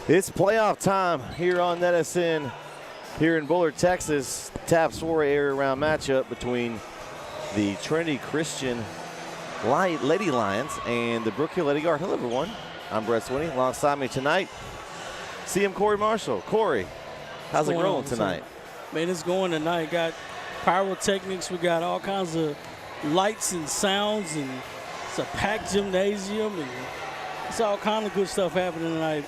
It's playoff time here on NetSN here in Bullard, Texas. Taps 4 area round matchup between the Trinity Christian Lady Lions and the Brook Hill Lady Guard. Hello, everyone. I'm Brett Swinney. Alongside me tonight, CM Corey Marshall. Corey, how's it going tonight? Man, it's going tonight. Got pyrotechnics. We got all kinds of lights and sounds, and it's a packed gymnasium, and it's all kind of good stuff happening tonight.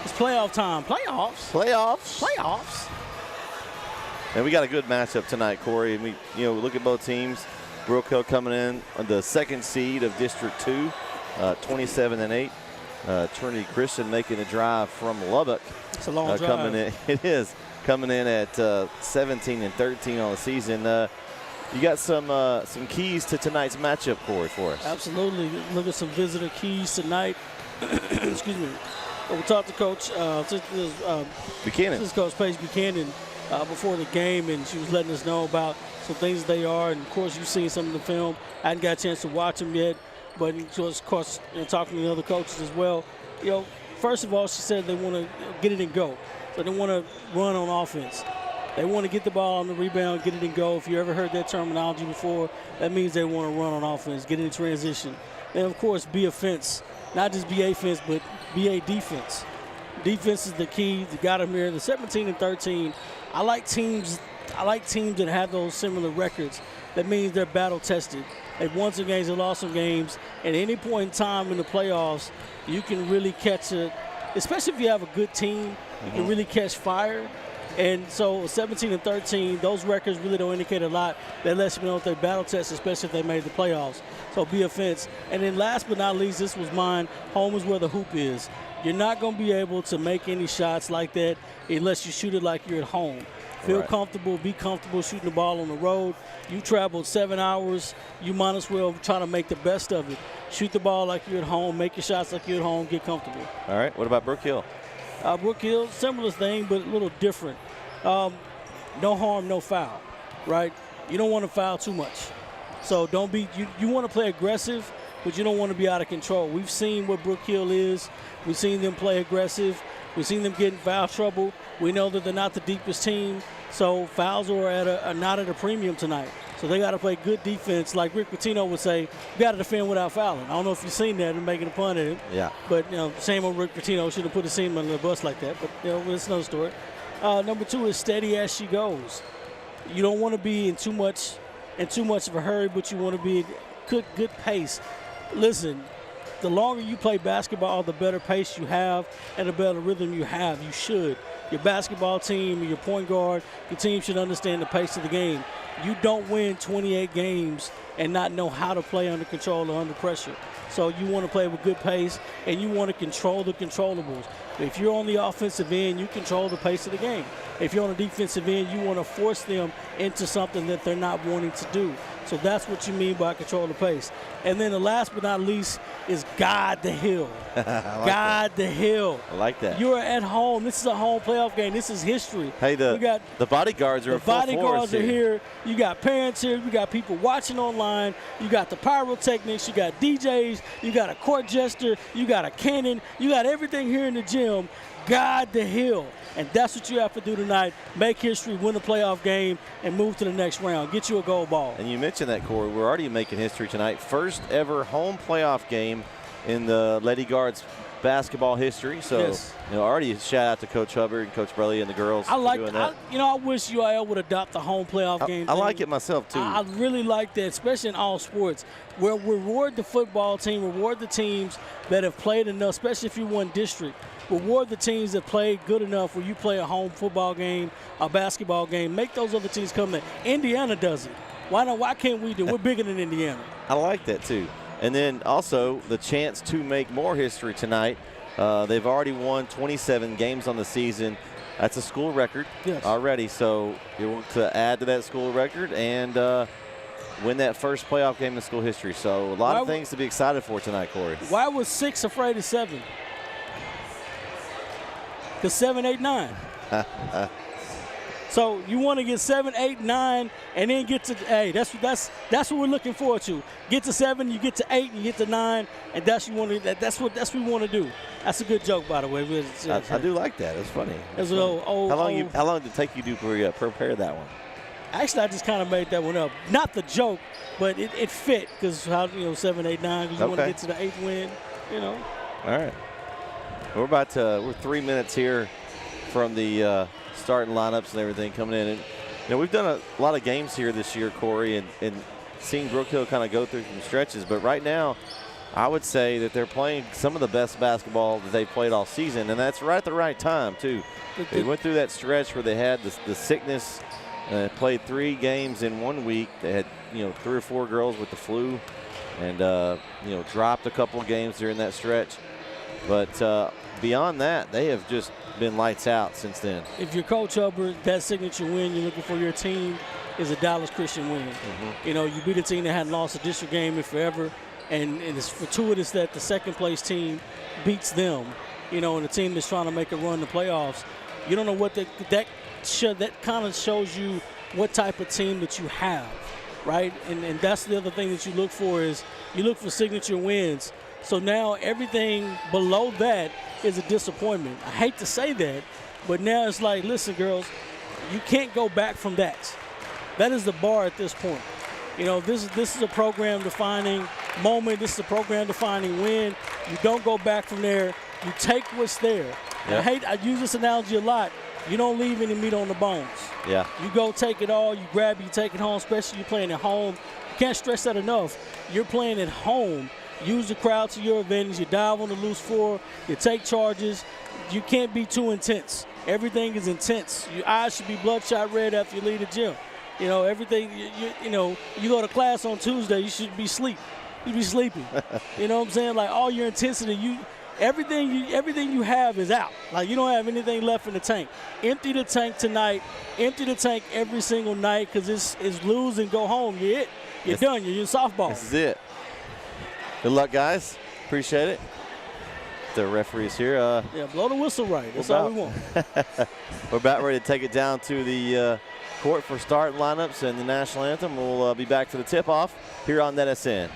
It's playoff time. Playoffs. And we got a good matchup tonight, Corey. And we, look at both teams. Brook Hill coming in on the second seed of District 2, 27-8. Trinity Christian making the drive from Lubbock. It's a long drive. Coming in, it is coming in at 17-13 on the season. You got some keys to tonight's matchup, Corey, for us. Absolutely. Look at some visitor keys tonight. Excuse me. We talked to Coach Buchanan. This is Coach Paige Buchanan before the game, and she was letting us know about some things they are. And, of course, you've seen some of the film. I hadn't got a chance to watch them yet, but, of course, talking to the other coaches as well. First of all, she said they want to get it and go. So they want to run on offense. They want to get the ball on the rebound, get it and go. If you ever heard that terminology before, that means they want to run on offense, get in transition. And, of course, be offense. Not just be offense, but be a defense. Defense is the key. You got them here. The 17-13. I like teams that have those similar records. That means they're battle tested. They've won some games, they lost some games. At any point in time in the playoffs, you can really catch it, especially if you have a good team. You can really catch fire. And so 17-13, those records really don't indicate a lot. That lets you know if they battle test, especially if they made the playoffs. So be offense. And then last but not least, this was mine, home is where the hoop is. You're not going to be able to make any shots like that unless you shoot it like you're at home. Feel comfortable, be comfortable shooting the ball on the road. You traveled 7 hours. You might as well try to make the best of it. Shoot the ball like you're at home, make your shots like you're at home, get comfortable. All right, what about Brook Hill? Brook Hill, similar thing, but a little different. No harm, no foul, right? You don't want to foul too much. So don't be, you want to play aggressive, but you don't want to be out of control. We've seen what Brook Hill is. We've seen them play aggressive. We've seen them get in foul trouble. We know that they're not the deepest team, so fouls are not at a premium tonight. So they got to play good defense. Like Rick Pitino would say, you got to defend without fouling. I don't know if you've seen that and making a pun at him. Yeah. But, same old Rick Pitino shouldn't have put his team under the bus like that. But, it's another story. Number 2 is steady as she goes. You don't want to be in too much of a hurry, but you want to be at good pace. Listen, the longer you play basketball, the better pace you have and the better rhythm you have. You should. Your basketball team, your point guard, your team should understand the pace of the game. You don't win 28 games and not know how to play under control or under pressure. So you want to play with good pace, and you want to control the controllables. If you're on the offensive end, you control the pace of the game. If you're on the defensive end, you want to force them into something that they're not wanting to do. So that's what you mean by control the pace. And then the last but not least is guide the hill. Guide the hill. I like that. You're at home. This is a home playoff game. This is history. Hey, the bodyguards are here. You got parents here. You got people watching online. You got the pyrotechnics. You got DJs. You got a court jester. You got a cannon. You got everything here in the gym. Guide the hill. And that's what you have to do tonight. Make history, win a playoff game, and move to the next round. Get you a gold ball. And you mentioned that, Corey. We're already making history tonight. First ever home playoff game in the Lady Guards basketball history. So, yes. Already a shout out to Coach Hubbard and Coach Brelly and the girls. I wish UIL would adopt the home playoff game. I like it myself, too. I really like that, especially in all sports, where we reward the football team, reward the teams that have played enough, especially if you won district. Reward the teams that played good enough where you play a home football game, a basketball game. Make those other teams come in. Indiana does it. Why can't we do it? We're bigger than Indiana. I like that, too. And then also the chance to make more history tonight. They've already won 27 games on the season. That's a school record already. So you want to add to that school record and win that first playoff game in school history. So a lot of things to be excited for tonight, Corey. Why was 6 afraid of 7? Because 7, 8, 9. So you want to get 7, 8, 9, and then get to that's what we're looking forward to. Get to 7, you get to 8, you get to 9, and that's what we want to do. That's a good joke, by the way. I do like that. It's funny. It's old, how long did it take you to prepare that one? Actually, I just kind of made that one up. Not the joke, but it fit because 7, 8, 9 because you want to get to the 8th win. All right. We're 3 minutes here from the starting lineups and everything coming in. And we've done a lot of games here this year, Corey, and seeing Brook Hill kind of go through some stretches. But right now, I would say that they're playing some of the best basketball that they've played all season, and that's right at the right time too. They went through that stretch where they had the sickness. Played 3 games in 1 week. They had 3 or 4 girls with the flu, and dropped a couple of games during that stretch. But beyond that, they have just been lights out since then. If you're Coach Hubbard, that signature win you're looking for your team is a Dallas Christian win. Mm-hmm. You beat a team that hadn't lost a district game in forever, and it's fortuitous that the second place team beats them. And a team that's trying to make a run in the playoffs. You don't know what that kind of shows you what type of team that you have, right? And that's the other thing that you look for is you look for signature wins. So now everything below that is a disappointment. I hate to say that, but now it's like, listen, girls, you can't go back from that. That is the bar at this point. This is a program-defining moment. This is a program-defining win. You don't go back from there. You take what's there. Yep. I use this analogy a lot. You don't leave any meat on the bones. Yeah. You go take it all, you grab it, you take it home, especially you're playing at home. You can't stress that enough. You're playing at home. Use the crowd to your advantage. You dive on the loose floor. You take charges. You can't be too intense. Everything is intense. Your eyes should be bloodshot red after you leave the gym. Everything, you go to class on Tuesday, you should be asleep. You be sleeping. You know what I'm saying? Like all your intensity, everything you have is out. Like you don't have anything left in the tank. Empty the tank tonight. Empty the tank every single night because it's lose and go home. You're it. You're done. You're in softball. This is it. Good luck, guys. Appreciate it. The referee's here. Blow the whistle right. That's all we want. We're about ready to take it down to the court for starting lineups and the national anthem. We'll be back for the tip-off here on NetSN.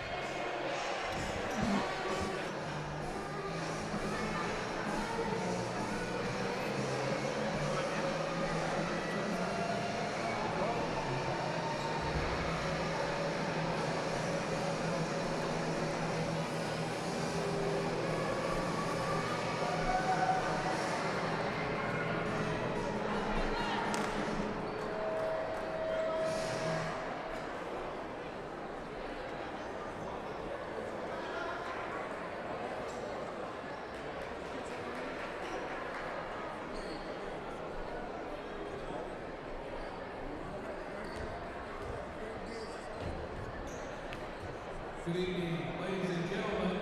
Good evening, ladies and gentlemen.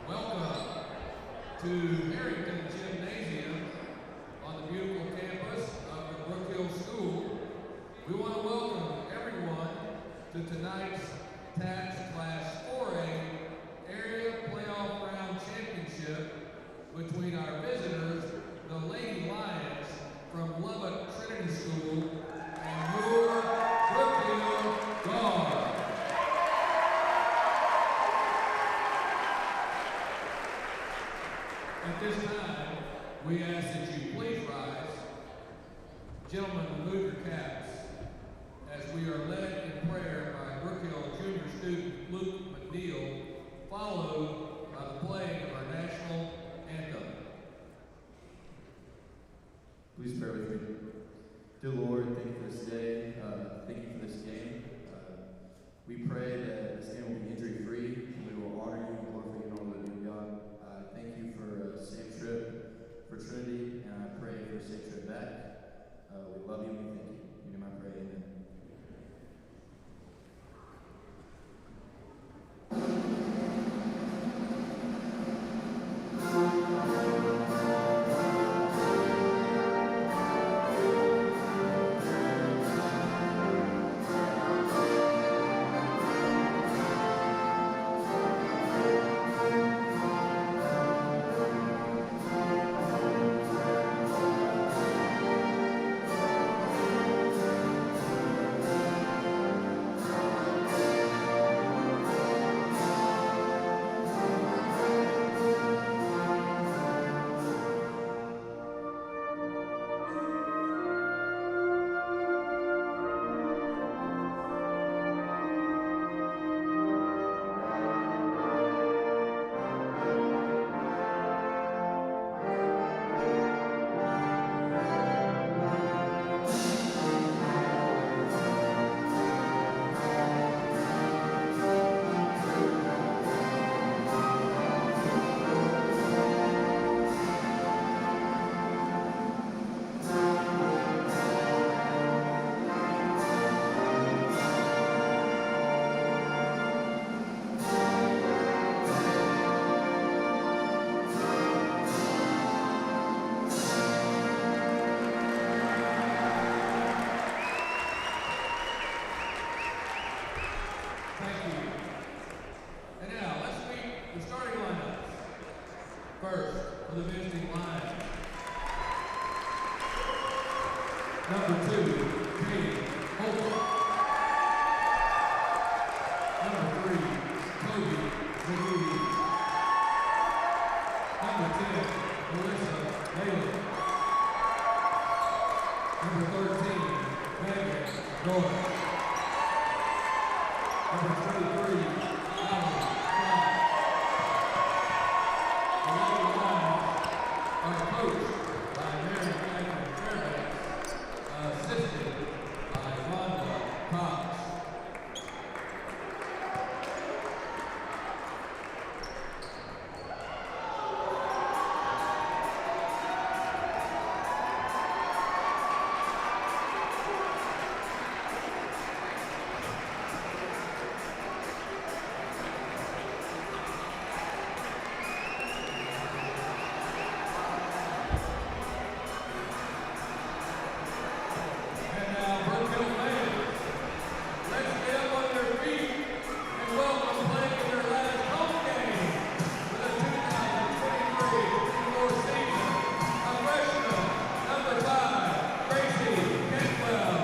Welcome to Harrington Gymnasium on the beautiful campus of the Brook Hill School. We want to welcome everyone to tonight's TAPS Class 4A Area Playoff Round Championship between our visitors, the Lady Lions from Lubbock Trinity School, and your Brook Hill Guards. At this time, we ask that you please rise. Gentlemen, remove your caps as we are led in prayer by Brook Hill Junior student Luke McNeil, followed by the playing of our national anthem. Please bear with me. Dear Lord, thank you for this day. Thank you for this game. We pray that this game will be injury-free, and we will honor you and glorify you and all that you God. Thank you for a safe trip for Trinity, and I pray for a safe trip back. We love you and we thank you. In your Thank you. And now, let's meet the starting lineups. First, for the visiting line. Number 2, Katie Holcomb. Number 3, Toby Magoo. Number 10, Melissa Bailey. Number 13, Megan Roy. Number 23, Allie Scott. The leading line are coached by Mary Franklin Fairbanks, assisted by Rhonda Cox. And now, Brookfield fans, let's get up on their feet and welcome playing their last home game for the 2023-24 season, a freshman, number 5, Gracie Cantwell.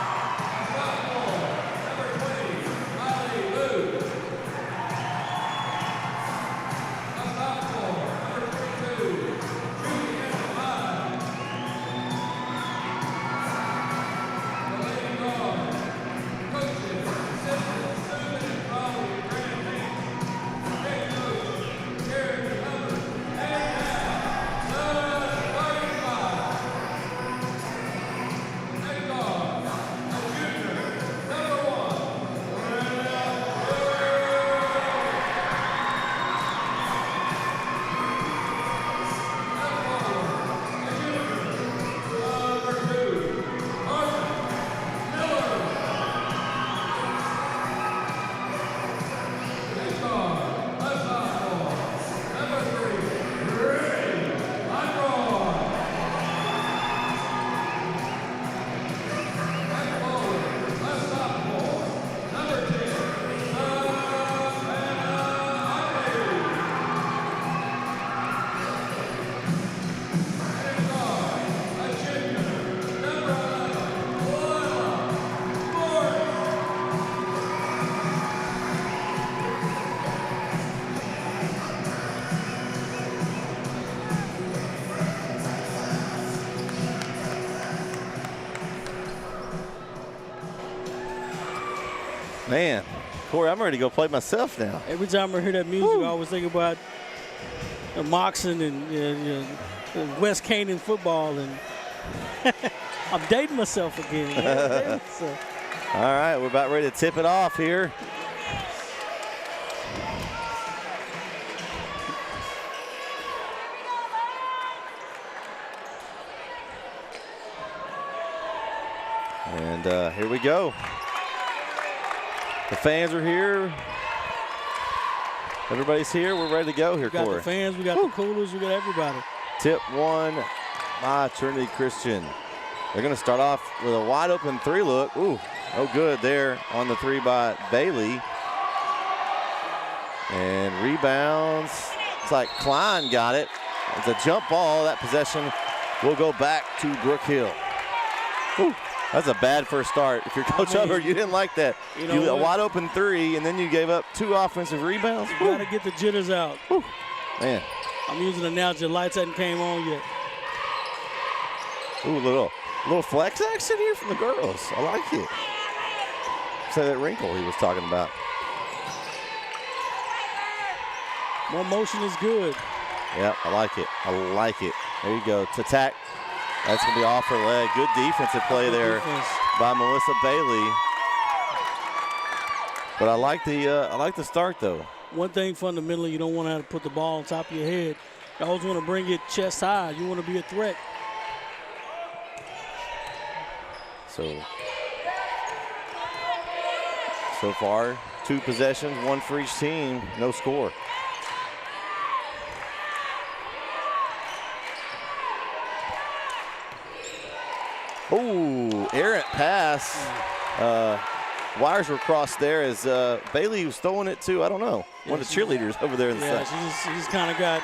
A sophomore, number 20, Riley Lou. A sophomore, number 22, Julian High. The Lady Guard, coaches, assistants, Susan and Polly Graham, head coach, Jared Hubbard, and now, the starting five. Head guard, a junior, number 1, Man, Corey, I'm ready to go play myself now. Every time I hear that music, I always think about Moxon and West Canaan football, and I'm dating myself again. Man. All right, we're about ready to tip it off here. And here we go. The fans are here. Everybody's here. We're ready to go here, We got Corey. the fans, we got the coolers, we got everybody. Tip 1 by Trinity Christian. They're going to start off with a wide open 3 look. Ooh, no good there on the 3 by Bailey. And rebounds. It's like Klein got it. It's a jump ball. That possession will go back to Brook Hill. Ooh, that's a bad first start. If you're Coach Hubbard, you didn't like that. You know a what? wide open 3, and then you gave up 2 offensive rebounds. You got to get the jitters out. Woo. Man. I'm using an analogy. The lights hadn't came on yet. Ooh, little flex action here from the girls. I like it. Say that wrinkle he was talking about. More motion is good. Yeah, I like it. I like it. There you go. To tack. That's going to be off her leg. Good defensive play Good there defense. by Melissa Bailey. But I like the start though. One thing fundamentally, you don't want to have to put the ball on top of your head. You always want to bring it chest high. You want to be a threat. So far, 2 possessions, 1 for each team, no score. Oh, errant pass wires were crossed there as Bailey was throwing it to, I don't know, one of the cheerleaders over there in the side. She just kind of got.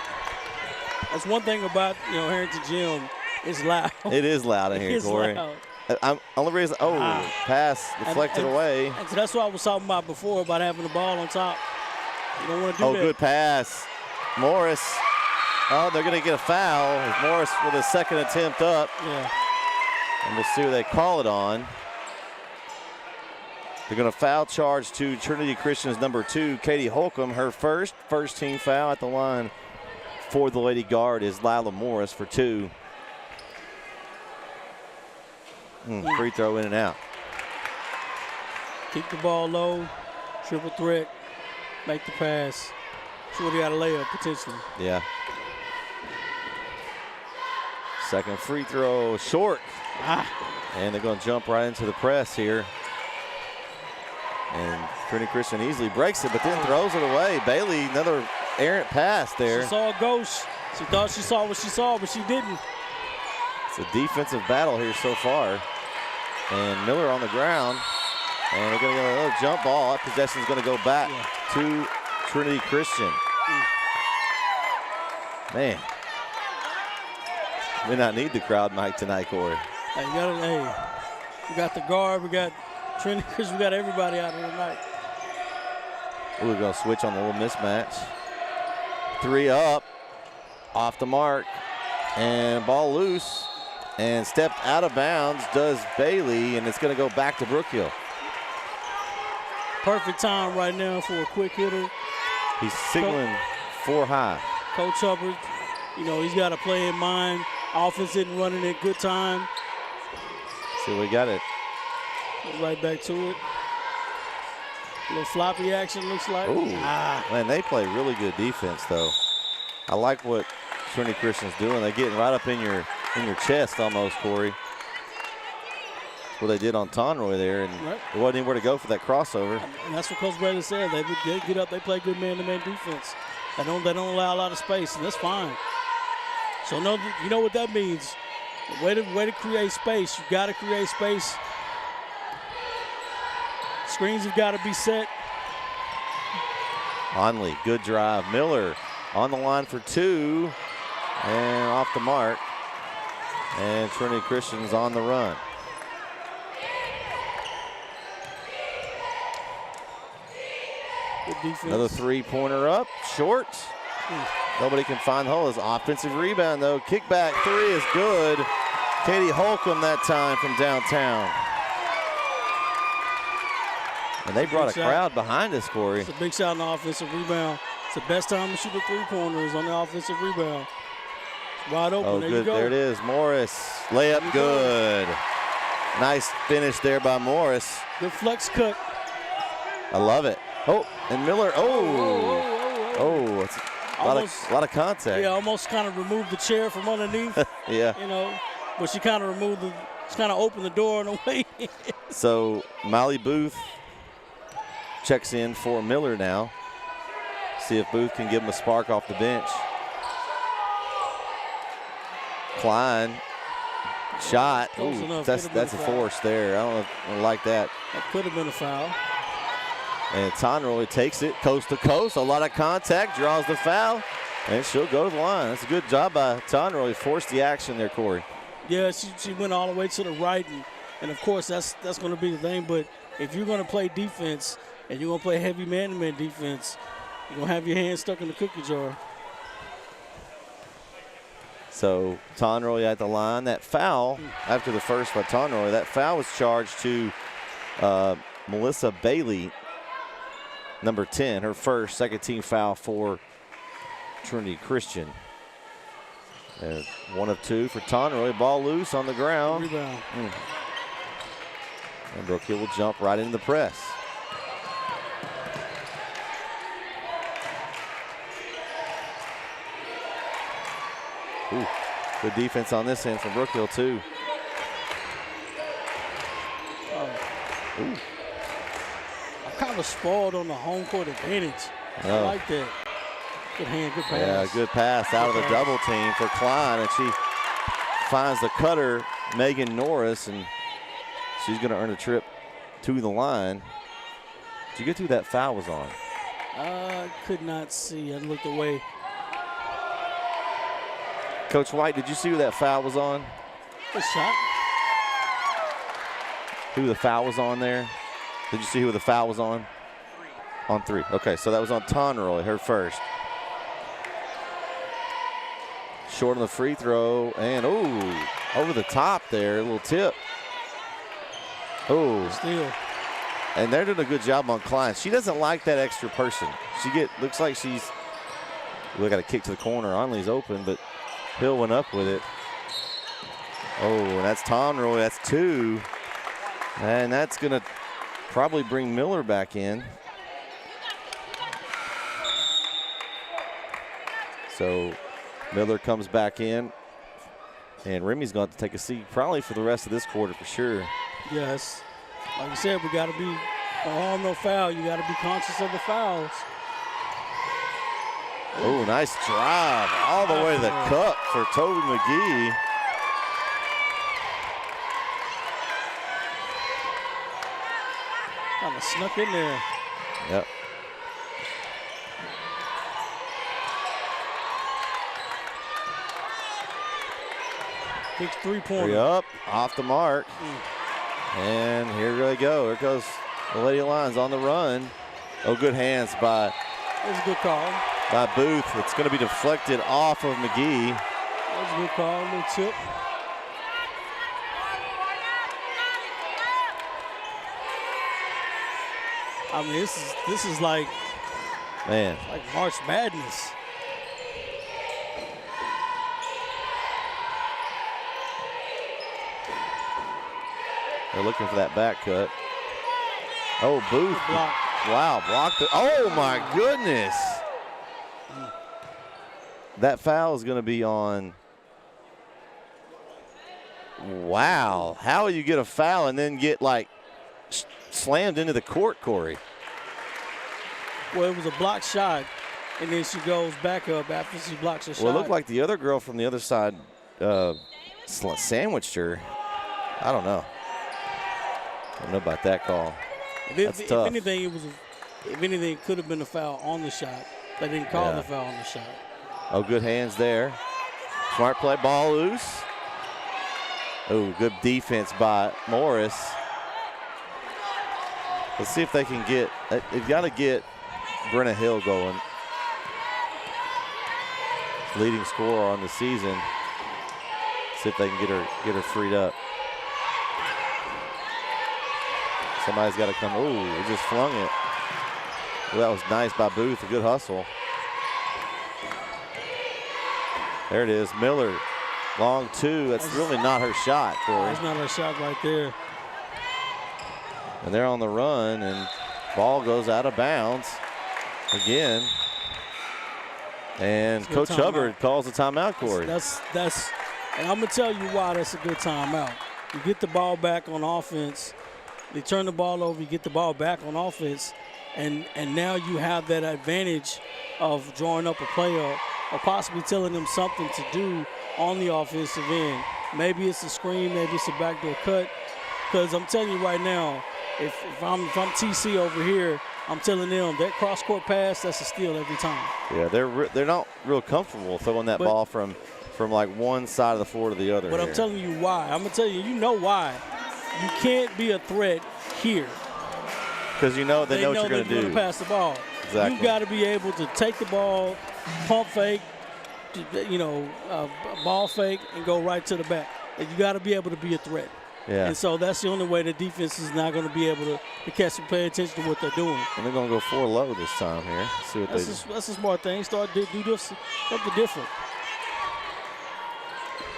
That's one thing about Harrington Gym. It's loud. It is loud in here, Corey. Loud. I'm only reason. Pass deflected away. And so that's what I was talking about before about having the ball on top. You don't want to do that. Good pass, Morris. Oh, they're going to get a foul. Morris with his second attempt up. Yeah. And we'll see who they call it on. They're going to foul charge to Trinity Christian's number 2, Katie Holcomb. Her first team foul at the line for the Lady Guard is Lila Morris for 2. Free throw in and out. Keep the ball low, triple threat, make the pass. Shorty got a layup potentially. Yeah. Second free throw, short. And they're going to jump right into the press here. And Trinity Christian easily breaks it, but then throws it away. Bailey, another errant pass there. She saw a ghost. She thought she saw what she saw, but she didn't. It's a defensive battle here so far. And Miller on the ground. And they're going to get another jump ball. That possession is going to go back to Trinity Christian. Man. We not need the crowd mic tonight, Corey. Hey, we got the guard. We got Trinity Christian. We got everybody out here tonight. We're going to switch on the little mismatch. 3 up. Off the mark. And ball loose. And stepped out of bounds does Bailey, and it's going to go back to Brookhill. Perfect time right now for a quick hitter. He's signaling 4 high. Coach Hubbard, he's got a play in mind. Offense isn't running at good time. See, we got it. Right back to it. A little floppy action looks like. Ooh. Man, they play really good defense, though. I like what Trinity Christian's doing. They're getting right up in your chest almost, Corey. That's what they did on Tonroy there, and there wasn't anywhere to go for that crossover. And that's what Coach Brady said. They get up, they play good man-to-man defense. They don't allow a lot of space, and that's fine. So you know what that means. Way to create space. You got to create space. Screens have got to be set. Onley, good drive. Miller on the line for 2, and off the mark. And Trinity Christian's on the run. Good defense. Another 3-pointer up, short. Nobody can find the hole. It's offensive rebound, though. Kickback 3 is good. Katie Holcomb that time from downtown. And they brought a crowd behind us, Corey. It's a big shot on the offensive rebound. It's the best time to shoot a 3-pointer on the offensive rebound. It's wide open. Oh, there good. you go. There it is. Morris. Layup good. Nice finish there by Morris. Good flex cut. I love it. Oh, and Miller. It's a lot of contact. Yeah, almost kind of removed the chair from underneath. Yeah. But she kind of opened the door in a way. So Molly Booth checks in for Miller now. See if Booth can give him a spark off the bench. Klein shot. Ooh, that's a force there. I don't like that. That could have been a foul. And Tonroy takes it coast to coast. A lot of contact, draws the foul, and she'll go to the line. That's a good job by Tonroy. Forced the action there, Corey. Yeah, she went all the way to the right, and of course that's going to be the thing. But if you're going to play defense and you're going to play heavy man-to-man defense, you're going to have your hands stuck in the cookie jar. So Tonroy at the line. That foul, after the first by Tonroy, that foul was charged to Melissa Bailey, number 10, her second team foul for Trinity Christian. And 1 of 2 for Tonroy. Ball loose on the ground. Rebound. And Brookhill will jump right into the press. Ooh, good defense on this end from Brookhill, too. Ooh. I'm kind of spoiled on the home court advantage. I like that. Good hand, good pass. Yeah, good pass out of the double team for Klein, and she finds the cutter, Megan Norris, and she's going to earn a trip to the line. Did you get who that foul was on? Could not see. I looked away. Coach White, did you see who that foul was on? Good shot. Who the foul was on there? Did you see who the foul was on? On 3. Okay, so that was on Tonroy, her first. Short on the free throw, and over the top there, a little tip. Steal. And they're doing a good job on Klein. She doesn't like that extra person. Looks like she's, we got a kick to the corner. Onley's open, but Hill went up with it. And that's Tonroy, that's 2. And that's gonna probably bring Miller back in. So Miller comes back in, and Remy's going to take a seat probably for the rest of this quarter for sure. Yes. Like you said, we got to be, no foul. You got to be conscious of the fouls. Oh, nice drive all the way to the cup for Toby McGee. Kind of snuck in there. Yep. Big 3-pointer. 3 up, off the mark. And here they go. Here goes the Lady Lions on the run. Good hands by. That was a good call. By Booth. It's going to be deflected off of McGee. That was a good call, a little tip. I mean, this is like, man, like March Madness. They're looking for that back cut. Booth. Wow, blocked it. Oh, my goodness. That foul is going to be on. Wow. How do you get a foul and then get, like, slammed into the court, Corey? Well, it was a blocked shot, and then she goes back up after she blocks a shot. Well, it looked like the other girl from the other side sandwiched her. I don't know. I don't know about that call. That's tough. If anything, it could have been a foul on the shot. They didn't call the foul on the shot. Good hands there. Smart play, ball loose. Good defense by Morris. Let's see if they can get, they've got to get Brenna Hill going. Leading scorer on the season. See if they can get her freed up. Somebody's got to come. He just flung it. Well, that was nice by Booth. A good hustle. There it is. Miller, long 2. That's really not her shot, Corey. That's not her shot right there. And they're on the run, and ball goes out of bounds again. And Coach Hubbard calls a timeout, Corey. That's and I'm going to tell you why that's a good timeout. You get the ball back on offense. They turn the ball over, you get the ball back on offense, and now you have that advantage of drawing up a play or possibly telling them something to do on the offensive end. Maybe it's a screen, maybe it's a backdoor cut. Because I'm telling you right now, if I'm TC over here, I'm telling them that cross-court pass, that's a steal every time. Yeah, they're not real comfortable throwing that ball from like one side of the floor to the other. But I'm telling you why. I'm going to tell you, you know why. You can't be a threat here. Because they know what you're going to do. They're going to pass the ball. Exactly. You've got to be able to take the ball, pump fake, ball fake, and go right to the back. You got to be able to be a threat. Yeah. And so that's the only way the defense is not going to be able to catch and pay attention to what they're doing. And they're going to go 4 low this time here. See what that's a smart thing. Start do this something different.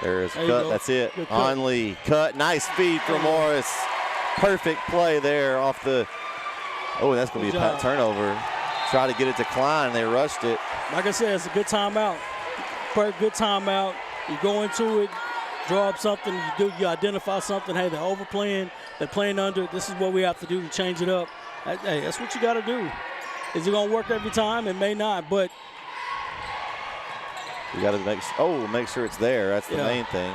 There is cut. That's it. Onley cut. Nice feed from Morris. Perfect play there off the. That's going to be a turnover. Try to get it to Klein. They rushed it. Like I said, it's a good timeout. Good timeout. You go into it, draw up something. You identify something. Hey, they're overplaying. They're playing under. This is what we have to do to change it up. Hey, that's what you got to do. Is it going to work every time? It may not, but. You got to make sure it's there. That's the main thing.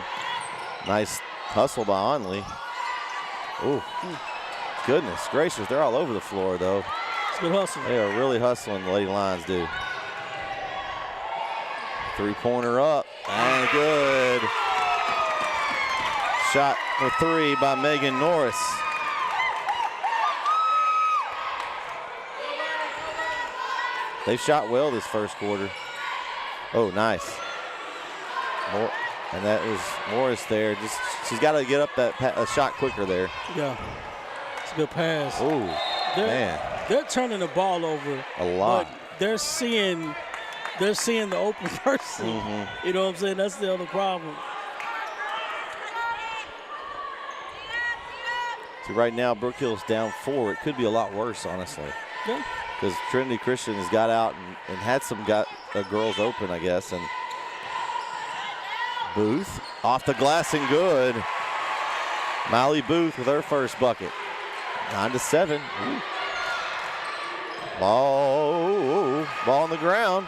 Nice hustle by Onley. Goodness gracious, they're all over the floor, though. It's good hustle. They are really hustling, the Lady Lions do. Three-pointer up, and good. Shot for three by Megan Norris. They've shot well this first quarter. Oh, nice. And that was Morris there. She's got to get up that shot quicker there. Yeah, it's a good pass. Oh, man. They're turning the ball over a lot. But they're seeing the open person. You know what I'm saying? That's the other problem. So right now, Brook Hill's down 4. It could be a lot worse, honestly. Yeah. Because Trinity Christian has got out and had some girls open, I guess. And Booth off the glass and good. Miley Booth with her first bucket. 9-7. Ooh. Ball on the ground.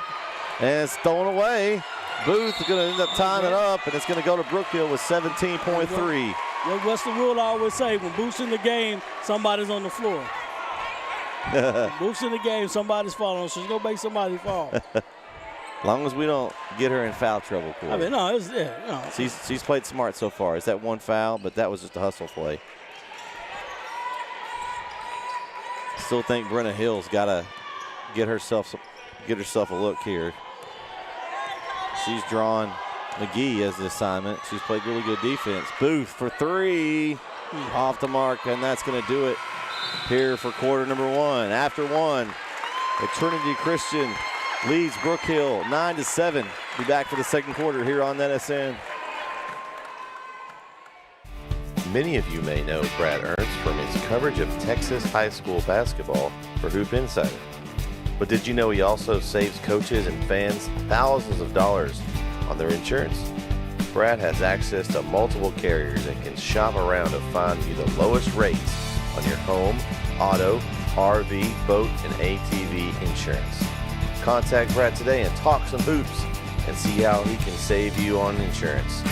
And it's thrown away. Booth is going to end up tying it up, and it's going to go to Brook Hill with 17.3. What's the rule I always say? When Booth's in the game, somebody's on the floor. Booth's in the game, somebody's falling, so she's going to make somebody fall. As long as we don't get her in foul trouble, Corey. I mean, no, it's there. No. She's played smart so far. It's that one foul, but that was just a hustle play. Still think Brenna Hill's got to get herself a look here. She's drawn McGee as the assignment. She's played really good defense. Booth for three. Off the mark, and that's going to do it here for quarter number 1. After 1, the Trinity Christian leads Brook Hill 9-7. Be back for the second quarter here on NSN. Many of you may know Brad Ernst from his coverage of Texas high school basketball for Hoop Insider. But did you know he also saves coaches and fans thousands of dollars on their insurance? Brad has access to multiple carriers and can shop around to find you the lowest rates on your home, auto, RV, boat, and ATV insurance. Contact Brad today and talk some hoops and see how he can save you on insurance.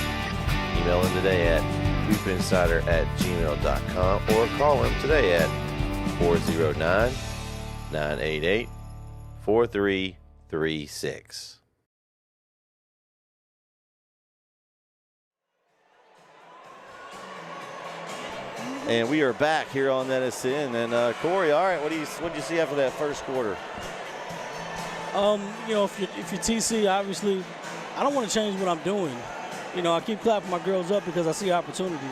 Email him today at hoopinsider@gmail.com or call him today at 409-988-4336. And we are back here on NSN. And Corey, all right, what did you see after that first quarter? You know, if you're TC, obviously, I don't want to change what I'm doing. You know, I keep clapping my girls up because I see opportunity.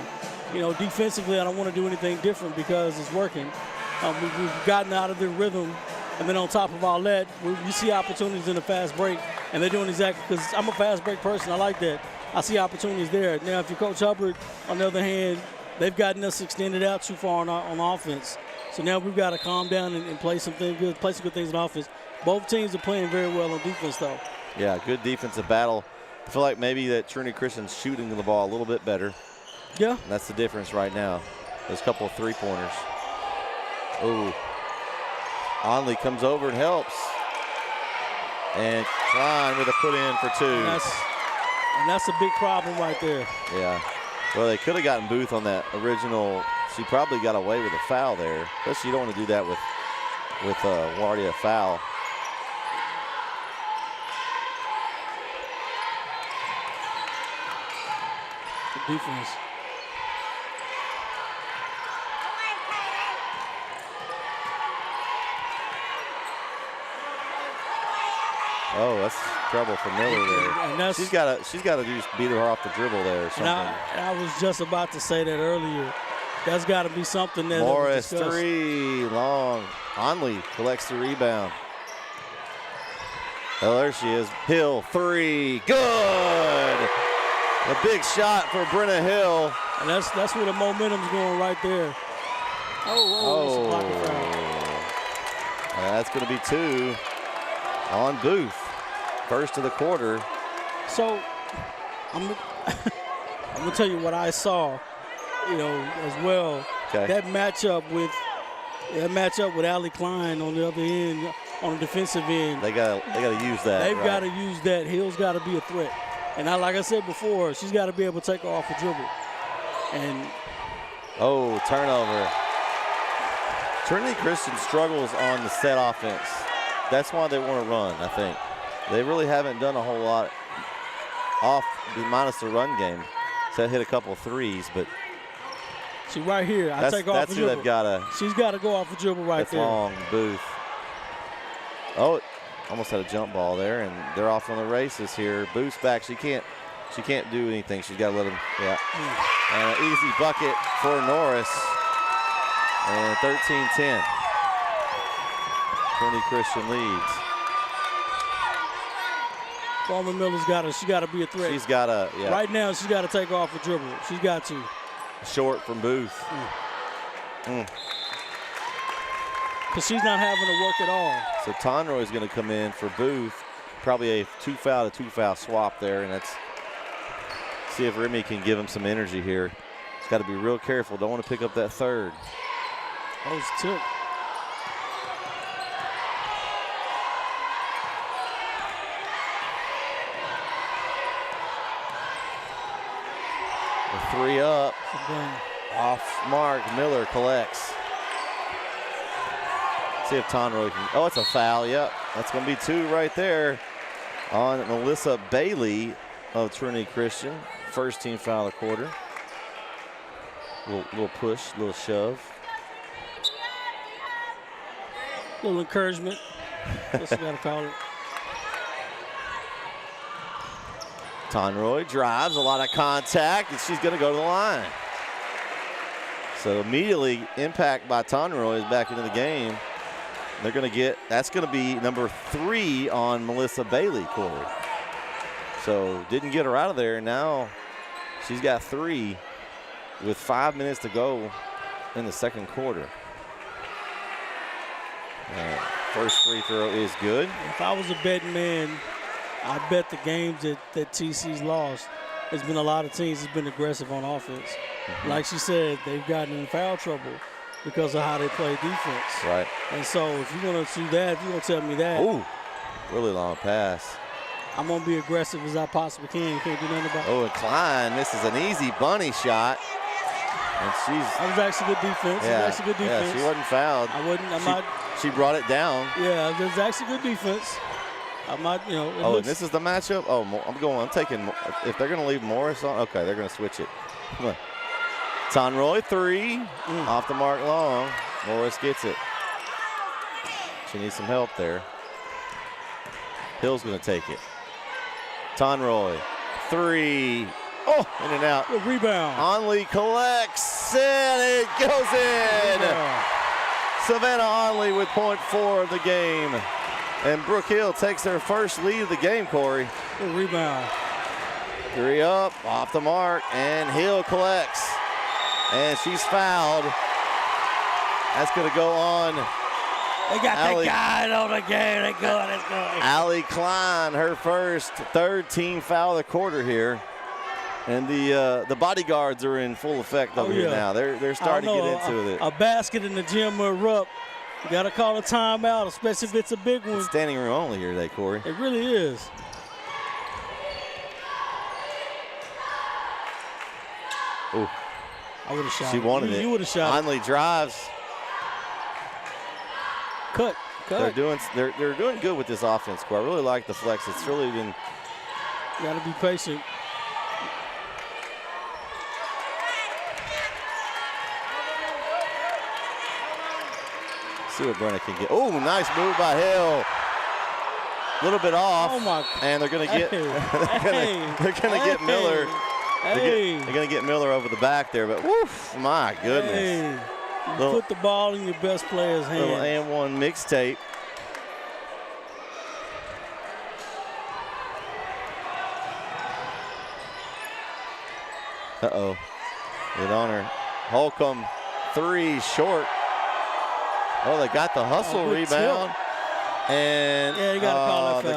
You know, defensively, I don't want to do anything different because it's working. We've gotten out of the rhythm, and then on top of all that, we see opportunities in the fast break, and they're doing exactly, because I'm a fast break person. I like that. I see opportunities there. Now, if you're Coach Hubbard, on the other hand, they've gotten us extended out too far on offense. So now we've got to calm down and play some good things on offense. Both teams are playing very well on defense, though. Yeah, good defensive battle. I feel like maybe that Trinity Christian's shooting the ball a little bit better. Yeah. And that's the difference right now. Those couple of three-pointers. Oh. Onley comes over and helps. And Klein with a put-in for two. And that's a big problem right there. Yeah. Well, they could have gotten Booth on that original. She probably got away with a foul there. Especially you don't want to do that with already a foul. Good defense. Oh, that's trouble for Miller there. And she's got to just beat her off the dribble there or something. I was just about to say that earlier. That's got to be something that Morris three, long. Onley collects the rebound. Oh, there she is. Hill three, good. A big shot for Brenna Hill. And that's where the momentum's going right there. That's a blocking foul. That's going to be two on Booth. First of the quarter. So I'm going to tell you what I saw, you know, as well. Okay. That matchup with Allie Klein on the other end, on the defensive end. They got to use that. They've got to use that. Hill's got to be a threat. And like I said before, she's got to be able to take her off the dribble. And turnover. Trinity Christian struggles on the set offense. That's why they want to run, I think. They really haven't done a whole lot off minus the run game. So hit a couple threes, but see right here, I take off a dribble. She's got to go off a dribble right there. That's long, Booth. Oh, almost had a jump ball there, and they're off on the races here. Booth's back. She can't do anything. She's got to let him. Yeah. And an easy bucket for Norris. And 13-10. Trinity Christian leads. Carmen Miller's she got to be a threat. She's got to, yeah. Right now, she's got to take off a dribble. She's got to. Short from Booth. Because she's not having to work at all. So Tonroy's going to come in for Booth. Probably a two-foul swap there, and that's see if Remy can give him some energy here. He's got to be real careful. Don't want to pick up that third. That was tip. The three up. Off mark. Miller collects. See if Tonroy can. Oh, it's a foul. Yep. That's going to be two right there on Melissa Bailey of Trinity Christian. First team foul of the quarter. Little push, little shove. Little encouragement. Guess you got to call it. Tonroy drives, a lot of contact, and she's going to go to the line. So immediately, impact by Tonroy is back into the game. They're going to get, that's going to be number 3 on Melissa Bailey, Corey. So didn't get her out of there. Now she's got 3 with 5 minutes to go in the second quarter. First free throw is good. If I was a betting man, I bet the games that TC's lost, there's been a lot of teams that's been aggressive on offense. Like she said, they've gotten in foul trouble because of how they play defense. Right. And so if you're going to do that, if you're going to tell me that. Ooh, really long pass. I'm going to be aggressive as I possibly can. You can't do nothing about it. Oh, and Klein misses an easy bunny shot. And that was actually good defense. Yeah, It was actually good defense. Yeah, she wasn't fouled. She brought it down. Yeah, it was actually good defense. And this is the matchup? Oh, I'm taking, if they're going to leave Morris on, okay, they're going to switch it. Come on. Tonroy, 3, off the mark long. Morris gets it. She needs some help there. Hill's going to take it. Tonroy, 3. Oh, in and out. Good rebound. Onley collects, and it goes in. Yeah. Savannah Onley with .4 of the game. And Brook Hill takes their first lead of the game, Corey. Good rebound. 3 up, off the mark, and Hill collects. And she's fouled. That's going to go on. They got the guy on the game. It's going. Allie Klein, her first, third team foul of the quarter here. And the bodyguards are in full effect over here now. They're starting to get into it. A basket in the gym will erupt. You got to call a timeout, especially if it's a big one. It's standing room only here today, Corey. It really is. Ooh. I would have shot. She wanted it. You would have shot. Onley drives. Cut. They're doing good with this offense, Corey. I really like the flex. It's really been. You got to be patient. See what Brenna can get. Oh, nice move by Hill. A little bit off. Oh my! And they're going to get. They're going to get Miller. They're going to get Miller over the back there, but woof! My goodness. You put the ball in your best player's hand. Little and-one mixtape. Uh-oh. Get on her. Holcomb, 3 short. Oh, they got the hustle rebound. And yeah, you got to call that foul.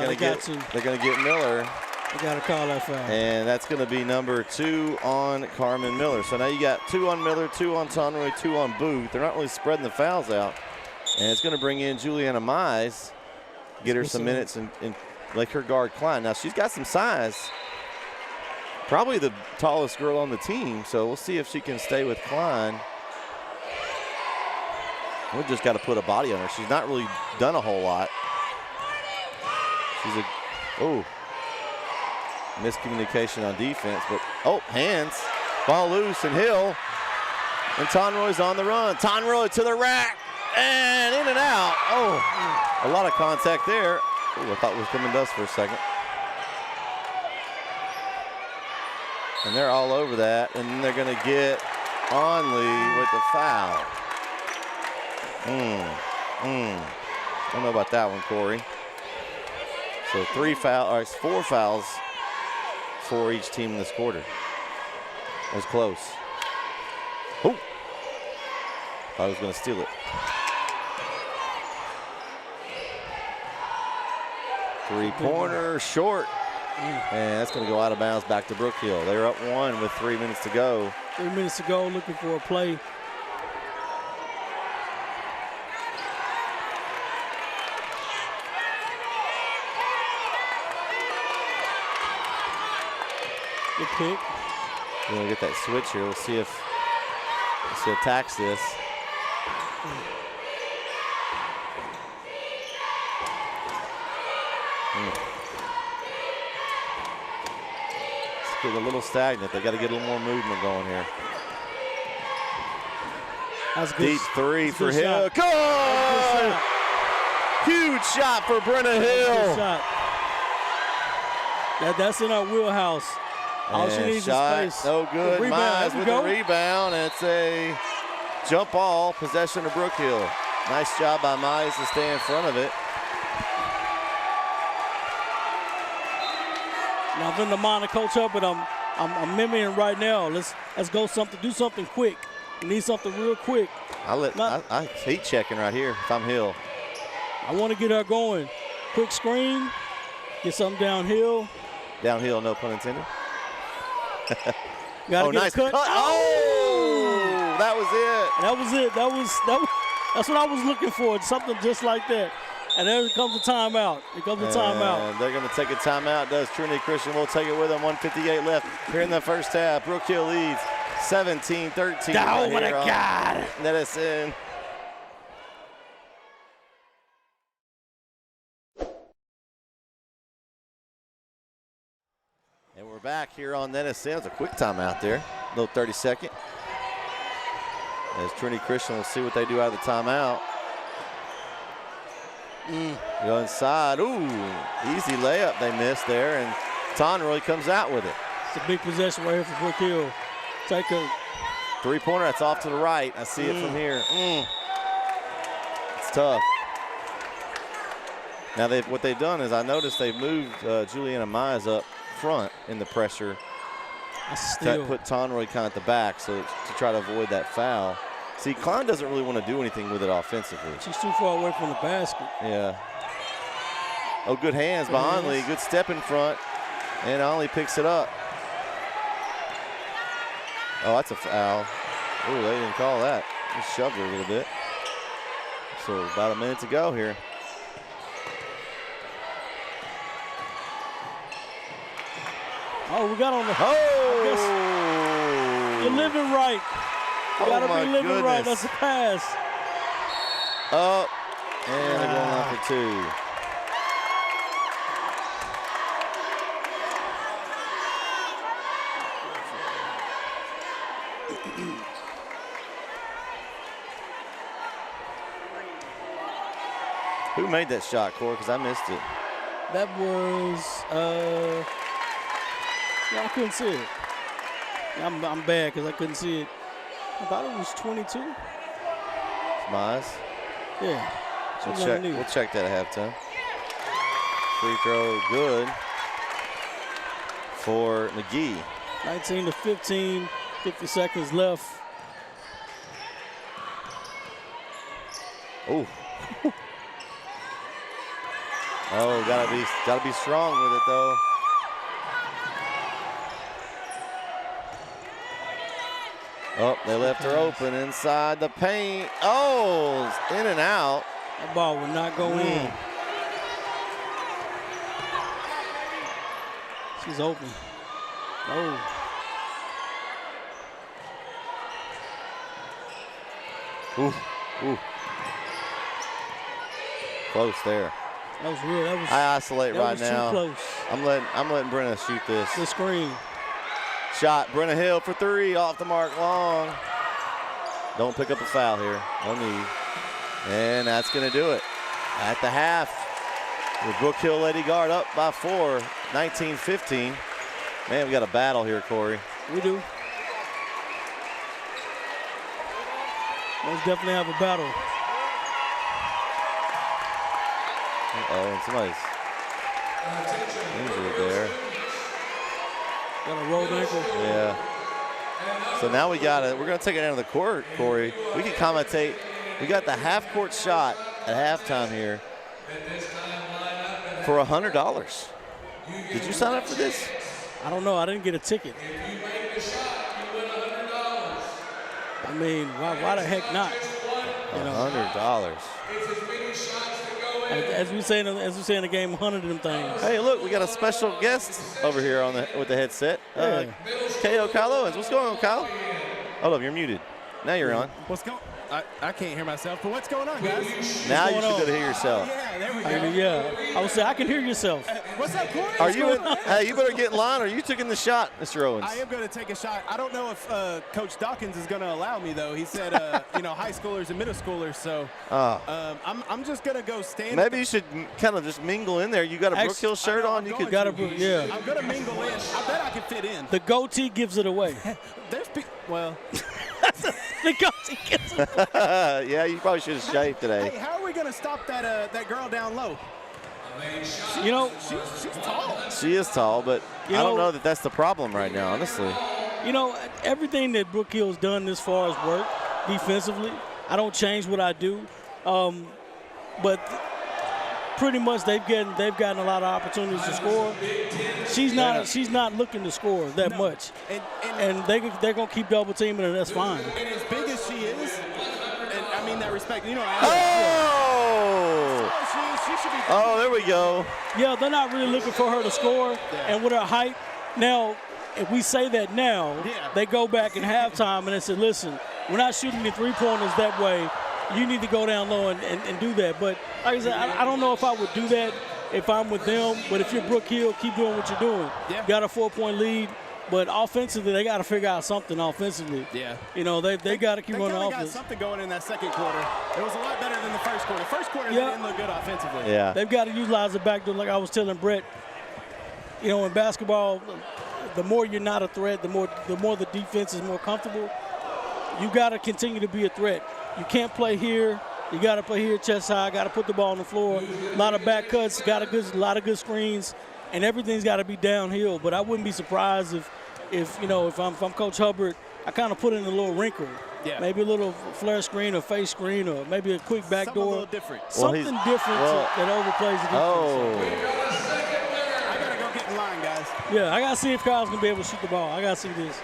They're going to get Miller. You got to call that foul. And that's going to be number 2 on Carmen Miller. So now you got 2 on Miller, 2 on Tonroy, 2 on Booth. They're not really spreading the fouls out. And it's going to bring in Juliana Mize, get her some minutes and like her guard Klein. Now she's got some size. Probably the tallest girl on the team. So we'll see if she can stay with Klein. We just got to put a body on her. She's not really done a whole lot. She's miscommunication on defense, but hands, ball loose, and Hill. And Tonroy's on the run. Tonroy to the rack, and in and out. A lot of contact there. I thought it was coming to us for a second. And they're all over that, and then they're going to get Onley with the foul. Don't know about that one, Corey. So 4 fouls for each team in this quarter. That was close. Thought I was going to steal it. 3-pointer, short. And that's going to go out of bounds back to Brook Hill. They're up 1 with 3 minutes to go. 3 minutes to go, looking for a play. Good pick. We're going to get that switch here. We'll see if he attacks this. It's getting a little stagnant. They got to get a little more movement going here. That's good. Deep 3 for Hill. Shot. Good! Huge shot for Brenna Hill. Good shot. That's in our wheelhouse. All she needs is space. No good. Mize with the the rebound. And it's a jump ball, possession of Brook Hill. Nice job by Mize to stay in front of it. Now I'm in the mind to coach up, but I'm mimicking right now. Let's go do something quick. We need something real quick. I heat checking right here if I'm Hill. I want to get her going. Quick screen, get something downhill. Downhill, no pun intended. Gotta get nice a cut. cut. That was it. That's what I was looking for. Something just like that. And there comes a timeout. And they're going to take a timeout. Does Trinity Christian. We'll take it with them. 1:58 left here in the first half. Brook Hill leads 17-13. Oh, my God. Let us in. And we're back here on NSN. It's a quick timeout there. Little 30-second. As Trinity Christian will see what they do out of the timeout. Go inside. Easy layup they missed there, and Tonroy comes out with it. It's a big possession right here for Brook Hill. Take a 3-pointer. That's off to the right. I see it from here. It's tough. Now what they've done is I noticed they've moved Juliana Mize up front in the pressure to put Tonroy kind of at the back, so to try to avoid that foul. See, Klein doesn't really want to do anything with it offensively. She's too far away from the basket. Yeah. Good hands by Onley. Good step in front, and Onley picks it up. That's a foul. They didn't call that. Just shoved her a little bit. So about a minute to go here. We got on the. You're living right. You gotta be living right. That's a pass. And they're going on for 2. Who made that shot, Corey? Because I missed it. That was I couldn't see it. I'm bad because I couldn't see it. I thought it was 22. Mize. Yeah. We'll check that at halftime. Free throw good for McGee. 19-15, 50 seconds left. Gotta be strong with it though. They left her open inside the paint. In and out. That ball would not go in. She's open. close there. That was real. That was. I isolate that right was now. Too close. I'm letting Brenna shoot this. The screen. Shot. Brenna Hill for 3, off the mark, long. Don't pick up a foul here. No need. And that's going to do it. At the half, the Brook Hill Lady Guard up by 4, 19-15. Man, we got a battle here, Corey. We do. Most definitely have a battle. Uh-oh, and somebody's injured there. Got a rolled ankle. Yeah. So now we're going to take it down to the court, Corey. We can commentate. We got the half-court shot at halftime here for $100. Did you sign up for this? I don't know. I didn't get a ticket. I mean, why the heck not? $100. As we say in the game, 100 of them things. Hey, look, we got a special guest over here with the headset. K.O. Kyle Owens. What's going on, Kyle? Hold up, you're muted. Now you're on. What's going? I can't hear myself, but what's going on, guys? Now you should be able to hear yourself. Yeah, there we go. Yeah, I would say I can hear yourself. What's up, Corey? Are you? Hey, you better get in line, or you taking the shot, Mr. Owens? I am going to take a shot. I don't know if Coach Dawkins is going to allow me, though. He said, high schoolers and middle schoolers. So I'm just going to go stand. Maybe you should kind of just mingle in there. You got a Brook Hill shirt on. You could. I'm going to mingle in. I bet I can fit in. The goatee gives it away. Well. The goatee gives it away. Yeah, you probably should have shaved today. Hey, how are we going to stop that girl down low? She's tall. She is tall, but I don't know that that's the problem right now, honestly. Everything that Brook Hill's done this far has worked defensively. I don't change what I do, but pretty much they've gotten a lot of opportunities to score. She's not looking to score that much, and they're gonna keep double teaming, and that's fine. And as big as she is, and I mean that respect, Oh, there we go. Yeah, they're not really looking for her to score, and with her height, now if we say that now, they go back in halftime and they say, listen, we're not shooting the three-pointers that way. You need to go down low and do that. But like I said, I don't know if I would do that if I'm with them. But if you're Brook Hill, keep doing what you're doing. Yeah. Got a 4-point lead. But offensively, they got to figure out something offensively. Yeah. They got to keep running offense. They got something going in that second quarter. It was a lot better than the first quarter. First quarter, they didn't look good offensively. Yeah. They've got to utilize the backdoor, like I was telling Brett. In basketball, the more you're not a threat, the more the defense is more comfortable. You got to continue to be a threat. You can't play here. You got to play here chest high. Got to put the ball on the floor. A lot of back cuts. Got a lot of good screens, and everything's got to be downhill. But I wouldn't be surprised if I'm Coach Hubbard, I kind of put in a little wrinkle. Yeah. Maybe a little flare screen or face screen or maybe a quick back door. A little different. Something different that overplays the defense. Oh. I got to go get in line, guys. Yeah, I got to see if Kyle's going to be able to shoot the ball. I got to see this.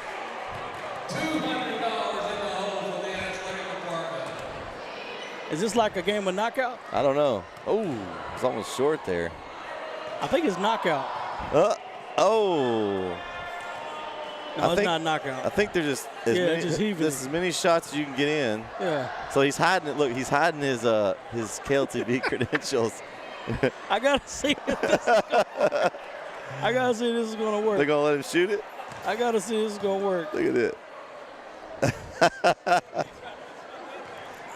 Is this like a game of knockout? I don't know. Oh, it's almost short there. I think it's knockout. Oh. No, it's not knockout. I think they're just as many shots as you can get in. Yeah. So he's hiding it. Look, he's hiding his KLTV credentials. I gotta see this. I gotta see this is gonna work. They're gonna let him shoot it? I gotta see this is gonna work. Look at it.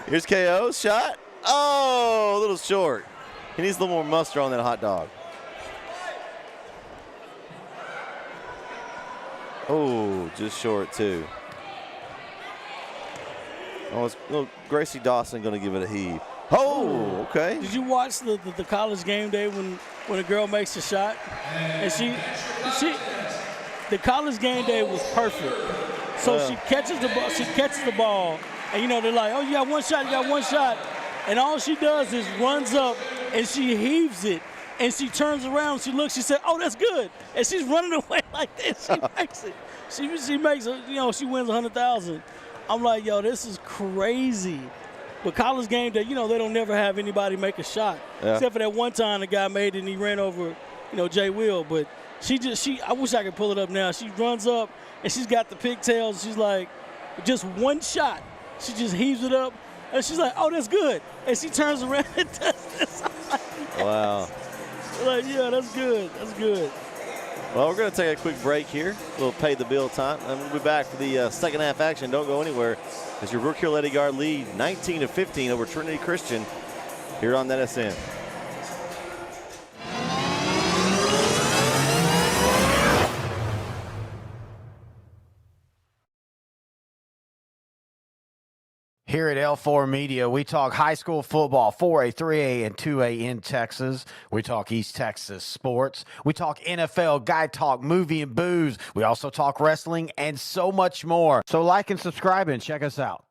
Here's KO's shot. Oh, a little short. He needs a little more mustard on that hot dog. Oh, just short too. Oh, Gracie Dawson going to give it a heave. Oh, okay. Did you watch the college game day when a girl makes a shot? And the college game day was perfect. So she catches the ball, and they're like, oh, you got one shot, and all she does is runs up and she heaves it. And she turns around, she looks, she said, oh, that's good. And she's running away like this. She makes it. She makes it, she wins $100,000. I'm like, yo, this is crazy. But college game day, they don't never have anybody make a shot. Yeah. Except for that one time the guy made it and he ran over, Jay Will. But I wish I could pull it up now. She runs up and she's got the pigtails. She's like, just one shot. She just heaves it up. And she's like, oh, that's good. And she turns around and does this. Wow. Like, yeah, that's good. That's good. Well, we're going to take a quick break here. A little pay the bill time. And we'll be back for the second half action. Don't go anywhere as your Brook Hill Lady Guard lead 19-15 over Trinity Christian here on NSN. Here at L4 Media, we talk high school football, 4A, 3A, and 2A in Texas. We talk East Texas sports. We talk NFL, guy talk, movie, and booze. We also talk wrestling and so much more. So like and subscribe and check us out.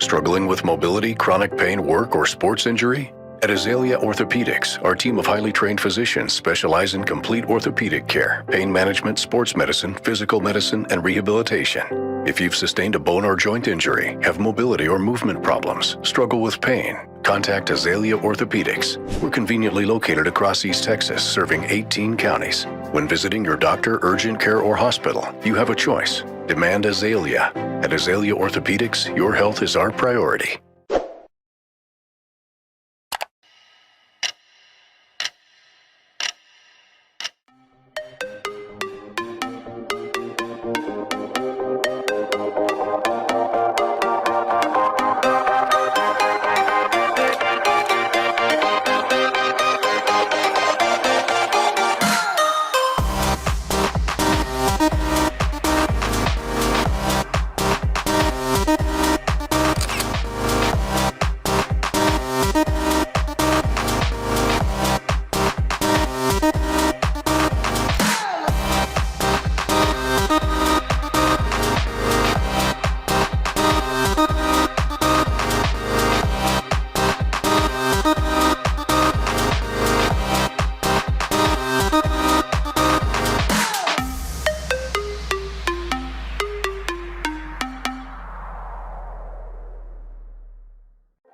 Struggling with mobility, chronic pain, work, or sports injury? At Azalea Orthopedics, our team of highly trained physicians specialize in complete orthopedic care, pain management, sports medicine, physical medicine, and rehabilitation. If you've sustained a bone or joint injury, have mobility or movement problems, struggle with pain, contact Azalea Orthopedics. We're conveniently located across East Texas, serving 18 counties. When visiting your doctor, urgent care, or hospital, you have a choice. Demand Azalea. At Azalea Orthopedics, your health is our priority.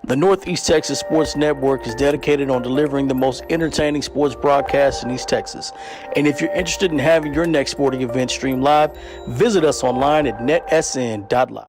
The Northeast Texas Sports Network is dedicated on delivering the most entertaining sports broadcasts in East Texas. And if you're interested in having your next sporting event streamed live, visit us online at netsn.live.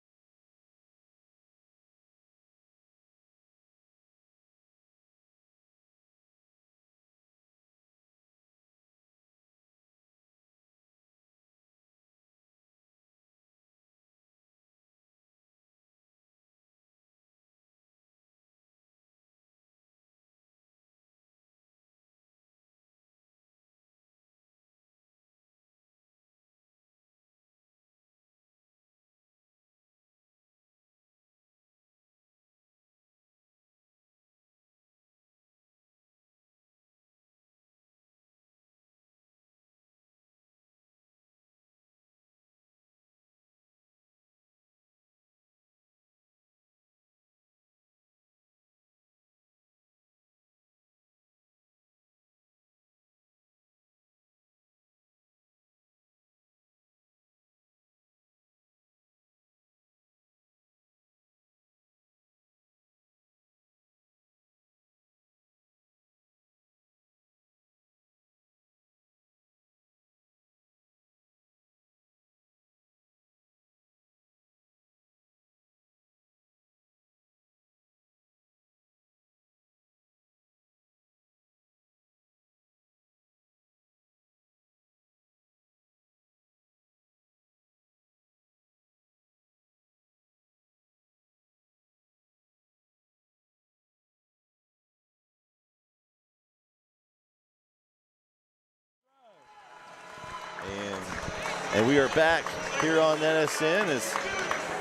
And we are back here on NSN as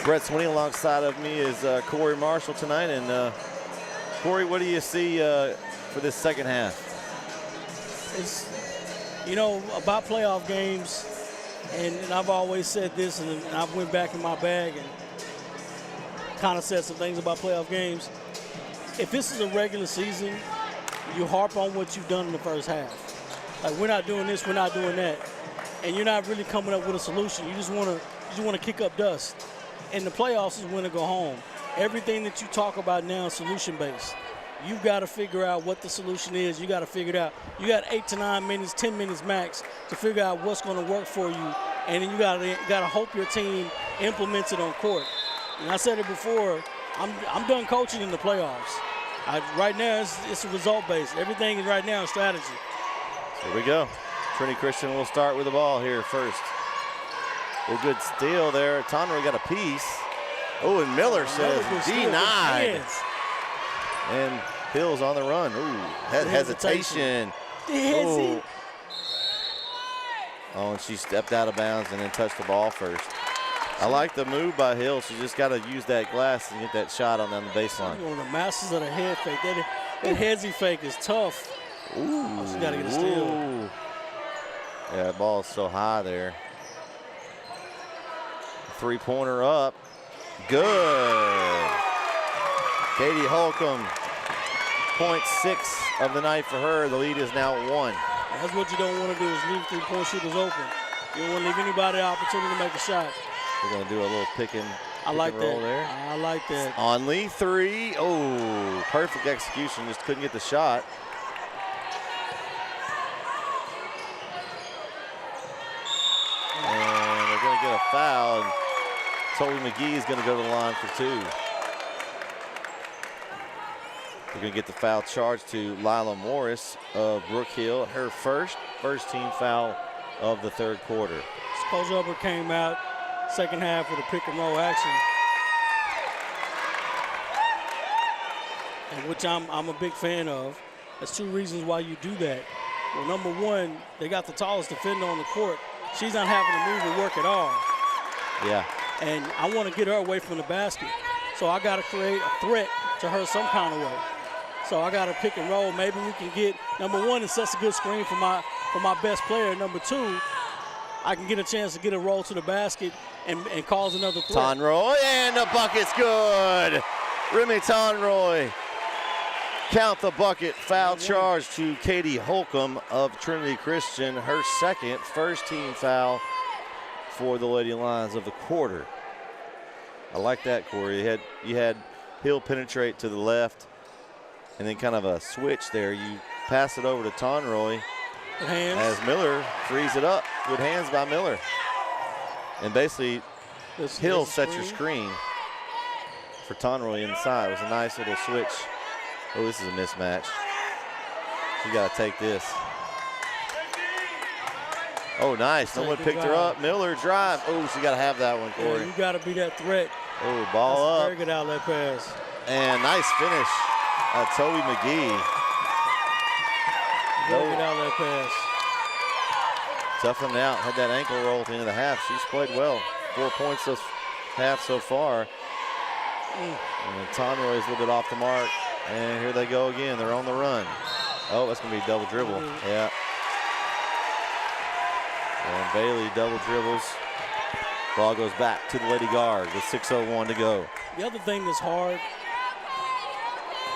Brett Sweeney alongside of me is Corey Marshall tonight. And Corey, what do you see for this second half? It's, you know, about playoff games, and I've always said this, and I went back in my bag and kind of said some things about playoff games. If this is a regular season, you harp on what you've done in the first half. Like, we're not doing this, we're not doing that. And you're not really coming up with a solution. You just want to kick up dust. And the playoffs is when to go home. Everything that you talk about now is solution-based. You've got to figure out what the solution is. You got to figure it out. You got 8 to 9 minutes, 10 minutes max to figure out what's going to work for you. And then you got to hope your team implements it on court. And I said it before, I'm done coaching in the playoffs. Right now, it's result-based. Everything is right now strategy. Here we go. Trinity Christian will start with the ball here first. A good steal there. Tonroy got a piece. Oh, and Miller says denied. And Hill's on the run. Ooh, hesitation. Oh. Oh, and she stepped out of bounds and then touched the ball first. I like the move by Hill. She just got to use that glass and get that shot on down the baseline. One of the masters of the head fake. That headsy fake is tough. Ooh. Oh, she got to get a steal. Ooh. Yeah, that ball is so high there. Three-pointer up. Good. Katie Holcomb, 0.6 of the night for her. The lead is now 1. That's what you don't want to do, is leave three-point shooters open. You don't want to leave anybody the opportunity to make a shot. We're going to do a little pick and roll there. I like that. Only 3. Oh, perfect execution. Just couldn't get the shot. And they're going to get a foul. And Toby McGee is going to go to the line for 2. They're going to get the foul charge to Lila Morris of Brook Hill, her first team foul of the third quarter. Coach Hubbard came out second half with a pick and roll action, and which I'm a big fan of. There's 2 reasons why you do that. Well, number one, they got the tallest defender on the court. She's not having to move and work at all. Yeah. And I want to get her away from the basket. So I got to create a threat to her some kind of way. So I got to pick and roll. Maybe we can get, number one, it sets a good screen for my best player. Number 2, I can get a chance to get a roll to the basket and cause another threat. Tonroy, and the bucket's good. Remy Tonroy. Count the bucket. Foul charge to Katie Holcomb of Trinity Christian. Her first team foul for the Lady Lions of the quarter. I like that, Corey. You had Hill penetrate to the left, and then kind of a switch there. You pass it over to Tonroy as Miller frees it up. Good hands by Miller. And basically, Hill sets your screen for Tonroy inside. It was a nice little switch. Oh, this is a mismatch. You got to take this. Oh, nice. Someone picked her up. Miller drive. Oh, she got to have that one, Corey. Yeah, you got to be that threat. Oh, ball up. Very good outlet pass. And nice finish. Toby McGee. Very good outlet pass. Toughened out. Had that ankle roll at the end of the half. She's played well. 4 points this half so far. And Tonroy is a little bit off the mark. And here they go again. They're on the run. Oh, that's going to be a double dribble. Yeah. And Bailey double dribbles. Ball goes back to the Lady Guard with 6:01 to go. The other thing that's hard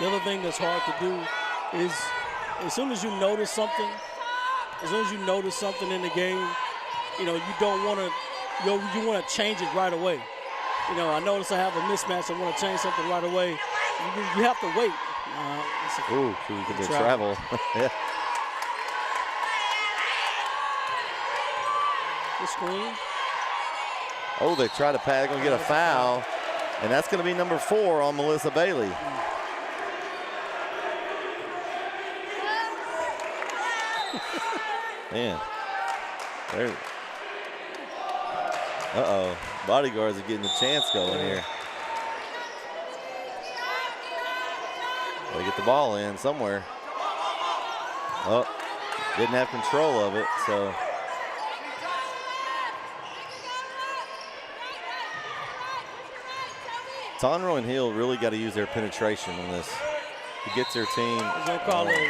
to do is as soon as you notice something in the game, you don't want to, you want to change it right away. I notice I have a mismatch. I want to change something right away. You have to wait. Ooh, so you can travel. Yeah. The screen. Oh, they try to pass. They're going to get a foul. And that's going to be number 4 on Melissa Bailey. Man. Uh-oh. Bodyguards are getting a chance going here. They get the ball in somewhere. Oh, didn't have control of it, so. Tonroy and Hill really got to use their penetration on this. It gets their team. They call it. They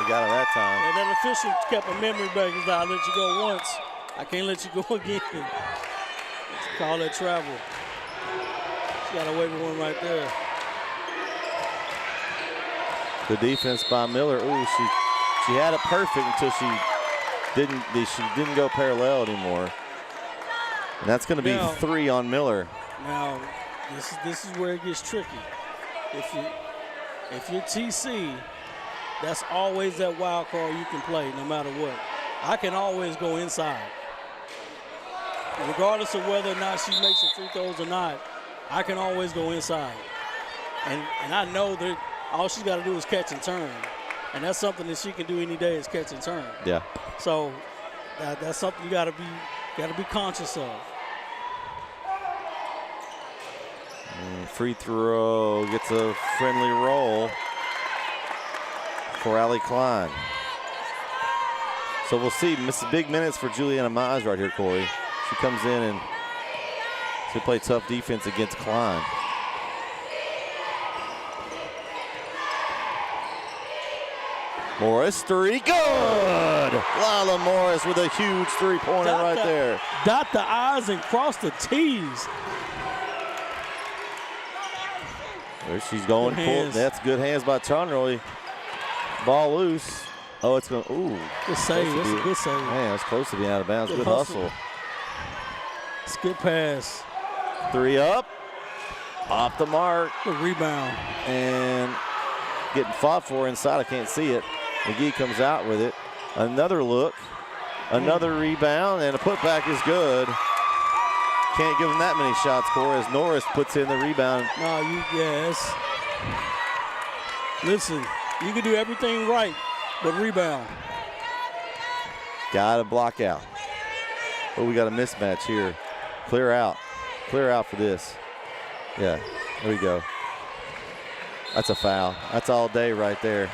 got it that time. And that official kept a memory back. He's like, I let you go once. I can't let you go again. Let's call that travel. She got away with one right there. The defense by Miller. Ooh, she had it perfect until she didn't go parallel anymore. And that's going to be 3 on Miller. Now, this is where it gets tricky. If you're TC, that's always that wild card you can play no matter what. I can always go inside. Regardless of whether or not she makes the free throws or not, I can always go inside. And I know that all she's got to do is catch and turn. And that's something that she can do any day is catch and turn. Yeah. So that's something you got to be conscious of. Free throw gets a friendly roll for Allie Klein. So we'll see. Big minutes for Juliana Mize right here, Corey. She comes in and she play tough defense against Klein. Morris, three, good! Lila Morris with a huge three-pointer right there. Dot the I's and cross the T's. There she's going. That's good hands by Conroy. Ball loose. Oh, it's going. Ooh. Good save. That's a good save. Man, it's close to being out of bounds. Good hustle. It's a good pass. Three up. Off the mark. Good rebound. And getting fought for inside. I can't see it. McGee comes out with it. Another look. Another rebound. And a putback is good. Can't give them that many shots, Corey, as Norris puts in the rebound. No, yes. Listen, you can do everything right, but rebound. Got to block out. Oh, we got a mismatch here. Clear out. Clear out for this. Yeah, there we go. That's a foul. That's all day right there.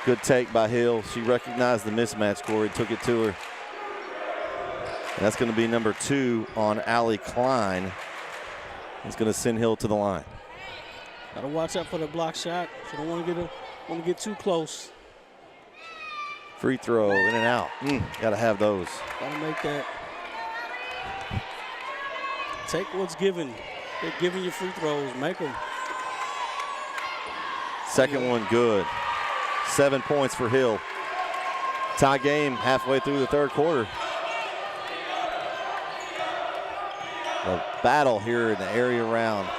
Good take by Hill. She recognized the mismatch, Corey, took it to her. And that's going to be number 2 on Allie Klein. He's going to send Hill to the line. Got to watch out for the block shot. So don't want to get too close. Free throw, in and out. Got to have those. Got to make that. Take what's given. They're giving you free throws. Make them. Second one good. 7 points for Hill. Tie game halfway through the third quarter. A battle here in the area around.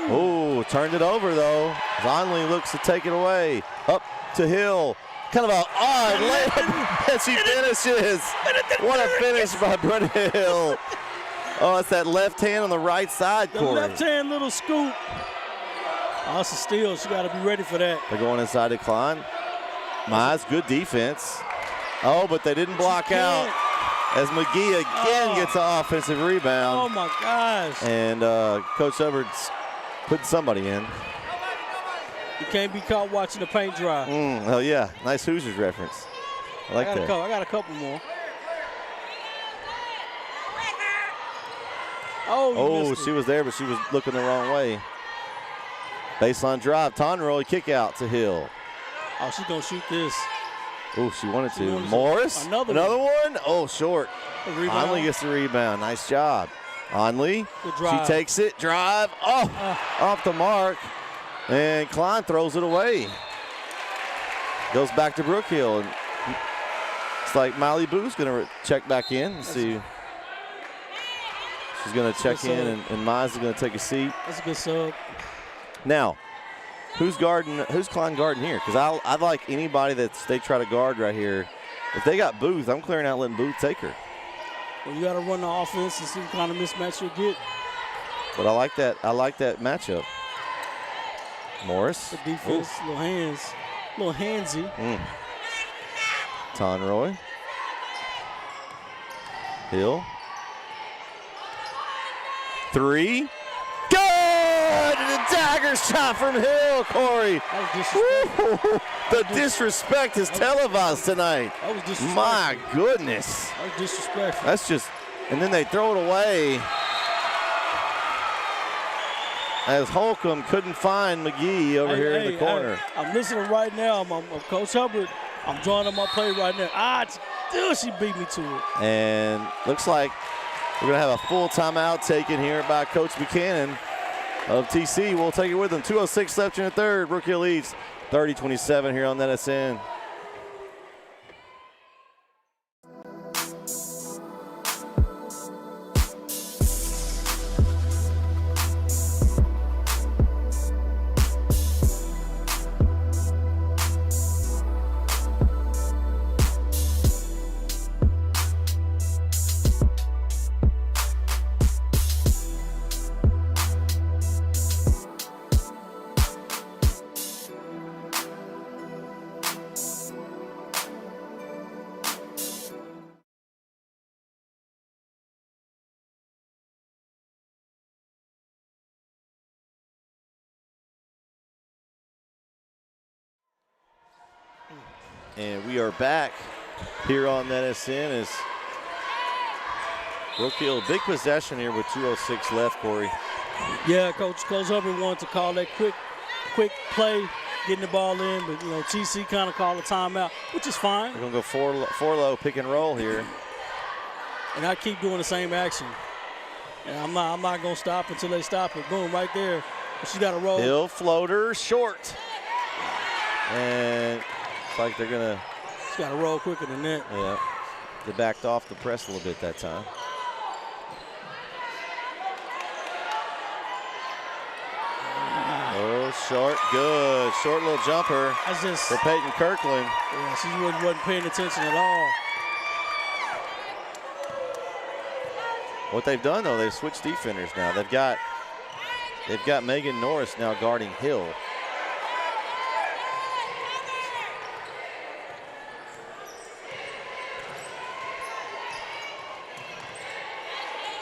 Oh, turned it over though. Zonley looks to take it away. Up to Hill. Kind of an odd layup as she finishes. What a finish by Brenda Hill. Oh, it's that left hand on the right side, Corey. The left hand little scoop. Oh, it's a steal. She got to be ready for that. They're going inside to Klein. Mize, good defense. Oh, but they didn't block out as McGee again gets an offensive rebound. Oh, my gosh. And Coach Hubbard's putting somebody in. You can't be caught watching the paint dry. Oh, yeah. Nice Hoosiers reference. I like that. I got a couple more. Oh, she was there, but she was looking the wrong way. Baseline drive. Tonroy kick out to Hill. Oh, she's going to shoot this. Oh, she wanted to. Morris, another one. Oh, short. Onley gets the rebound. Nice job. Onley, she takes it. Drive. Off the mark. And Klein throws it away. Goes back to Brook Hill. And it's like Miley Boo's going to check back in and see. She's going to check in, and Mize is going to take a seat. That's a good sub. Now, who's Klein guarding here? Because I'd like anybody they try to guard right here. If they got Booth, I'm clearing out letting Booth take her. Well, you got to run the offense and see what kind of mismatch you'll get. But I like that matchup. Morris. The defense, little handsy. Tonroy. Hill. 3. Good! And a dagger shot from Hill, Corey. The disrespect is televised tonight. That was disrespectful. My goodness. That was disrespectful. That's just, and then they throw it away. As Holcomb couldn't find McGee over here in the corner. I'm listening right now. I'm Coach Hubbard. I'm drawing up my play right now. She beat me to it. And looks like we're going to have a full timeout taken here by Coach Buchanan of TC. We'll take it with them. 2:06 left in the third. Brook Hill leads 30-27 here on NSN. And we are back here on NSN as Brook Hill, big possession here with 2:06 left, Corey. Yeah, Coach Hubbard wanted to call that quick play, getting the ball in, but, TC kind of called a timeout, which is fine. We're going to go four low pick and roll here. And I keep doing the same action. And I'm not going to stop until they stop it. Boom, right there. She's got to roll. Hill floater short. And it's like they're going to. She's got to roll quicker than that. Yeah. They backed off the press a little bit that time. Oh, short, good. Short little jumper for Peyton Kirkland. Yeah, she wasn't paying attention at all. What they've done, though, they've switched defenders now. They've got Megan Norris now guarding Hill.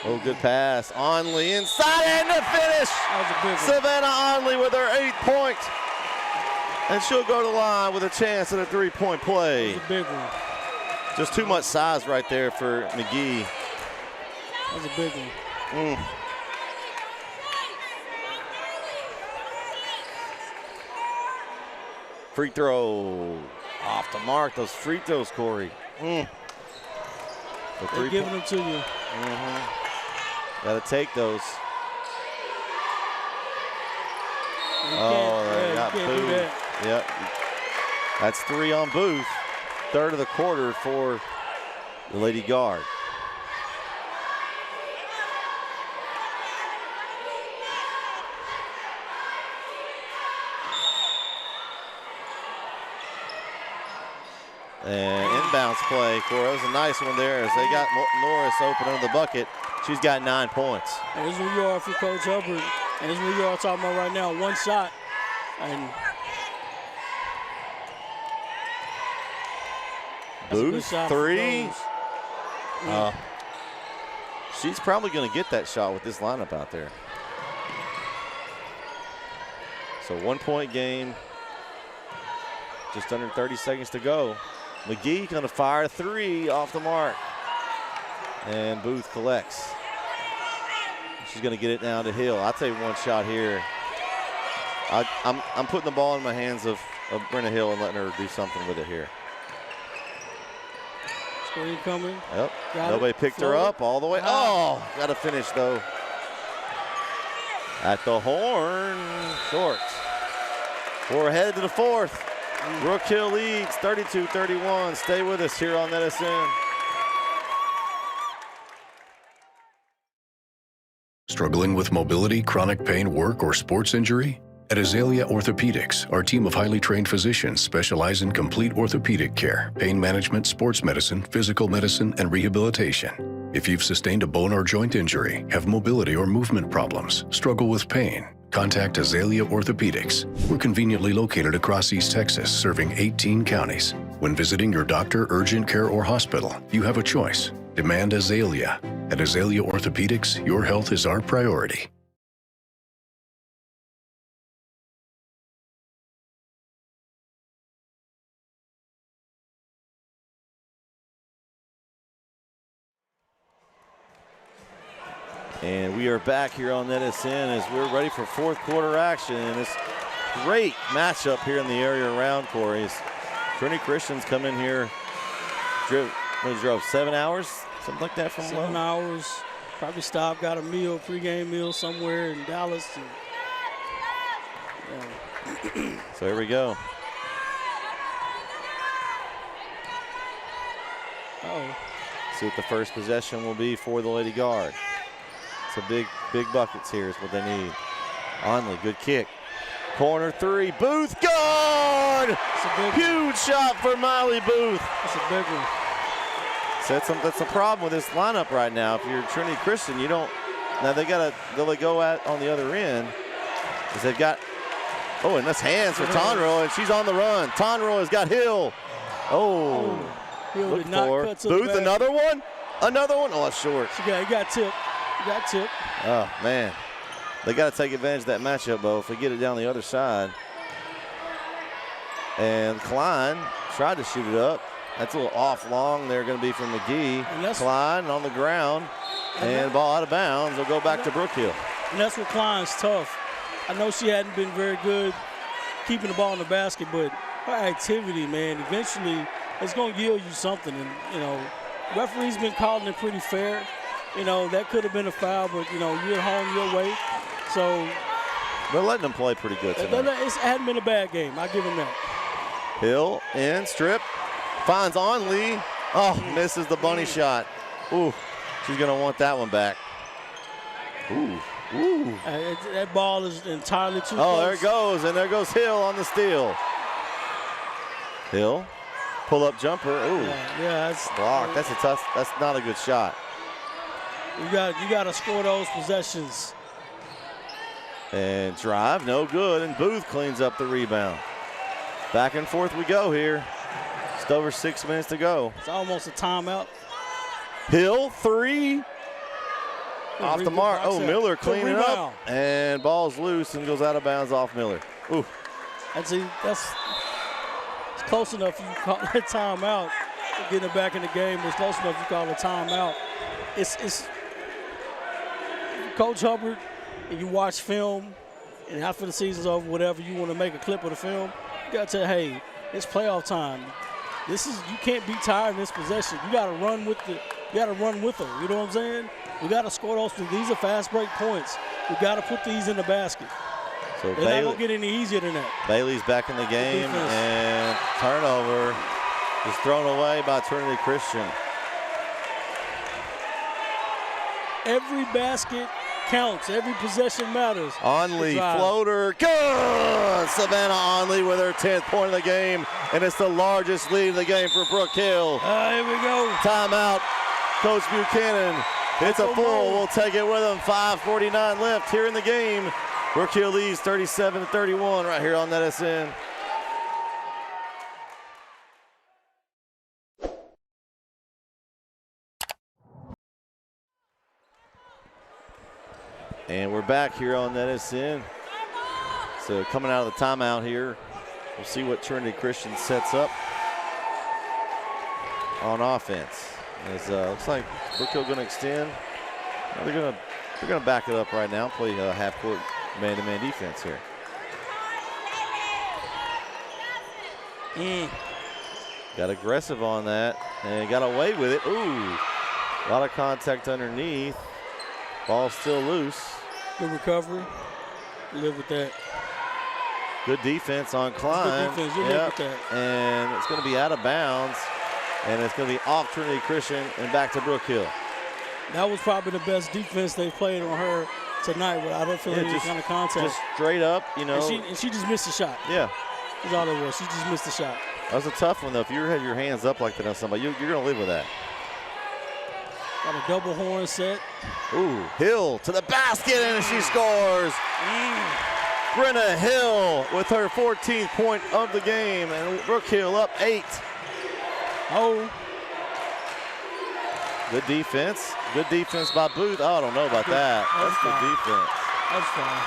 Oh, good pass. Onley inside and the finish. That was a big one. Savannah Onley with her 8th point. And she'll go to the line with a chance at a 3-point play. That was a big one. Just too much size right there for McGee. That was a big one. Free throw off the mark. Those free throws, Corey. They're giving them to you. Got to take those. You got can't Booth. do that. Yep. That's 3 on Booth. Third of the quarter for the Lady Guard. And inbounds play, Corey. That was a nice one there as they got Norris open under the bucket. She's got 9 points. And this is where you are for Coach Hubbard. And this is where you are talking about right now. One shot. And Booth, 3. She's probably going to get that shot with this lineup out there. So 1-point game. Just under 30 seconds to go. McGee going to fire 3 off the mark. And Booth collects. She's going to get it down to Hill. I'll tell you one shot here. I'm putting the ball in my hands of Brenna Hill and letting her do something with it here. Screen coming. Yep. Nobody picked her up all the way. Oh, got to finish though. At the horn, short. We're headed to the 4th. Brook Hill leads 32-31. Stay with us here on NSN. Struggling with mobility, chronic pain, work, or sports injury? At Azalea Orthopedics, our team of highly trained physicians specialize in complete orthopedic care, pain management, sports medicine, physical medicine, and rehabilitation. If you've sustained a bone or joint injury, have mobility or movement problems, struggle with pain, contact Azalea Orthopedics. We're conveniently located across East Texas, serving 18 counties. When visiting your doctor, urgent care, or hospital, you have a choice. Demand Azalea. At Azalea Orthopedics, your health is our priority. And we are back here on NSN as we're ready for 4th quarter action. And this great matchup here in the area around Corey's. Trinity Christians come in here, drove 7 hours, something like that from 7 hours. Probably stopped, got a meal, pregame meal somewhere in Dallas. And, So here we go. See what the first possession will be for the Lady Guard. It's a big buckets here is what they need. Onley, good kick. Corner 3, Booth, good! Huge shot for Miley Booth. That's a big one. So that's the problem with this lineup right now. If you're Trinity Christian, you don't. Now they go at on the other end because they've got. Oh, and that's hands for Tonro, and she's on the run. Tonro has got Hill. Oh, look for Booth. Another one. Oh, it's short. He got tipped. Oh man, they got to take advantage of that matchup, though. If we get it down the other side, and Klein tried to shoot it up. That's a little off long. They're going to be from McGee. Klein on the ground. And ball out of bounds. Will go back to Brook Hill. And that's where Klein's tough. I know she hadn't been very good keeping the ball in the basket, but her activity, man, eventually it's going to yield you something. And, you know, referee's been calling it pretty fair. You know, that could have been a foul, but, you know, you're home your way. So they're letting them play pretty good tonight. It hadn't been a bad game. I'll give them that. Hill in, strip, finds on Lee. Oh, misses the bunny shot. Ooh, she's going to want that one back. Ooh. Ooh. That ball is entirely too close. Oh, there it goes, and there goes Hill on the steal. Hill, pull-up jumper. Ooh, yeah, that's blocked. That's a tough. That's not a good shot. You got to score those possessions. And drive, no good, and Booth cleans up the rebound. Back and forth we go here. Just over 6 minutes to go. It's almost a timeout. Hill, three. Off the mark. Oh, Miller cleaning up. And ball's loose and goes out of bounds off Miller. Ooh. That's close enough you call that timeout. Getting it back in the game. It's close enough you call it a timeout. It's Coach Hubbard, and you watch film, and after the season's over, whatever, you want to make a clip of the film, you got to say, hey, it's playoff time. You can't be tired in this possession. You got to run with her. You know what I'm saying? We got to score those. These are fast break points. We got to put these in the basket. So they're not going to get any easier than that. Bailey's back in the game, and turnover is thrown away by Trinity Christian. Every basket counts. Every possession matters. Onley, floater, good! Savannah Onley with her 10th point of the game, and it's the largest lead in the game for Brook Hill. Here we go. Timeout. Coach Buchanan. It's a full. We'll take it with him. 5:49 left here in the game. Brook Hill leads 37-31 right here on NetSN. And we're back here on NetSN. So coming out of the timeout here, we'll see what Trinity Christian sets up on offense. Looks like Brook Hill going to extend. They're going to back it up right now, play half-court man-to-man defense here. Got aggressive on that and got away with it. Ooh, a lot of contact underneath. Ball still loose. Good recovery. Live with that. Good defense on Klein. Good defense. You live with that. And it's going to be out of bounds. And it's going to be off Trinity Christian and back to Brook Hill. That was probably the best defense they played on her tonight without her feeling any kind of contact. Just straight up, you know. And she just missed the shot. Yeah. That's all it was. She just missed the shot. That was a tough one, though. If you had your hands up like that on somebody, you're going to live with that. Got a double horn set. Ooh, Hill to the basket, and she scores. Brenna Hill with her 14th point of the game, and Brook Hill up 8. Oh. Good defense. Good defense by Booth. Oh, I don't know about that. That's good defense. That's fine.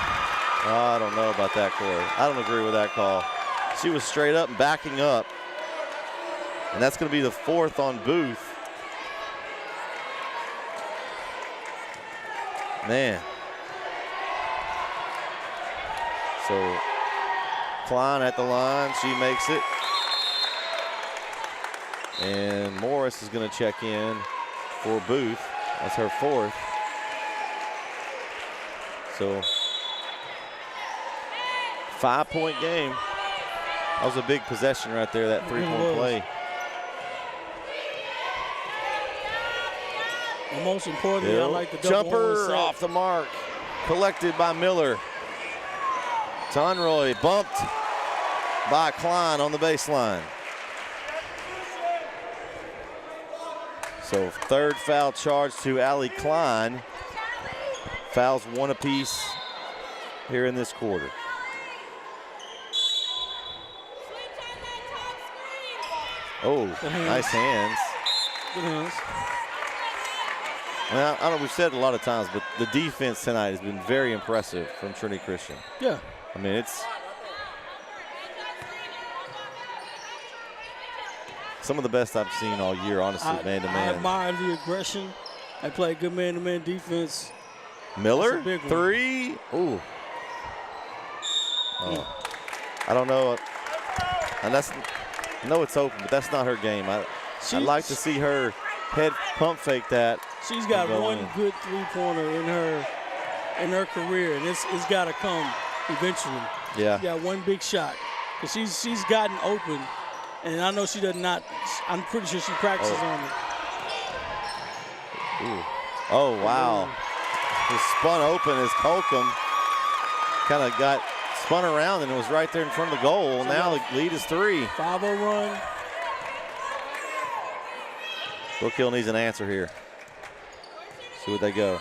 Oh, I don't know about that, Corey. I don't agree with that call. She was straight up and backing up. And that's going to be the 4th on Booth. Man. So Klein at the line. She makes it. And Morris is going to check in for Booth. That's her 4th. So 5-point game. That was a big possession right there, that 3-point play. And most importantly, Hill. I like the double jumper off the mark. Collected by Miller. Tonroy bumped by Klein on the baseline. So 3rd foul charge to Allie Klein. Fouls 1 apiece here in this quarter. Oh, nice hands. Good hands. Well, I know we've said it a lot of times, but the defense tonight has been very impressive from Trinity Christian. Yeah. I mean, it's some of the best I've seen all year, honestly, man-to-man. I admire the aggression. They play good man-to-man defense. Miller, three. Ooh. Oh. I don't know. And I know it's open, but that's not her game. I'd like to see her head pump fake that. She's got one good three-pointer in her career, and it's got to come eventually. Yeah. She got one big shot. Because she's gotten open, and I know she does not. I'm pretty sure she practices on it. Ooh. Oh, wow. Just spun open as Holcomb kind of got spun around and it was right there in front of the goal. So now the lead is 3. 5-0 run. Brook Hill needs an answer here. See what they go.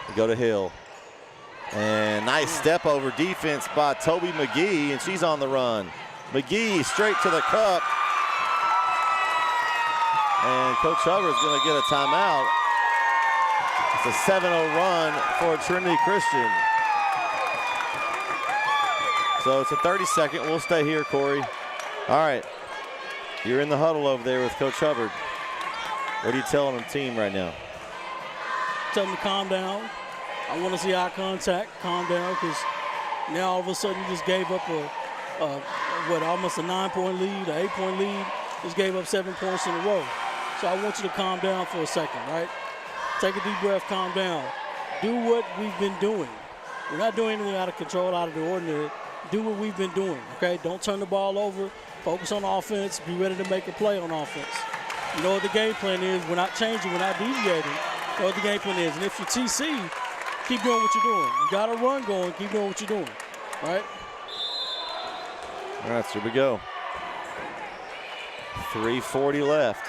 They go to Hill. And nice step over defense by Toby McGee, and she's on the run. McGee straight to the cup. And Coach Hubbard's going to get a timeout. It's a 7-0 run for Trinity Christian. So it's a 30-second. We'll stay here, Corey. All right. You're in the huddle over there with Coach Hubbard. What are you telling the team right now? Tell them to calm down. I want to see eye contact, calm down, because now all of a sudden you just gave up almost a 9-point lead, an 8-point lead. Just gave up 7 points in a row. So I want you to calm down for a second, right? Take a deep breath, calm down. Do what we've been doing. We're not doing anything out of control, out of the ordinary. Do what we've been doing, okay? Don't turn the ball over. Focus on offense. Be ready to make a play on offense. You know what the game plan is. We're not changing. We're not deviating. You know what the game plan is. And if you're TC, keep doing what you're doing. You got a run going. Keep doing what you're doing, right? All right, so here we go. 3:40 left.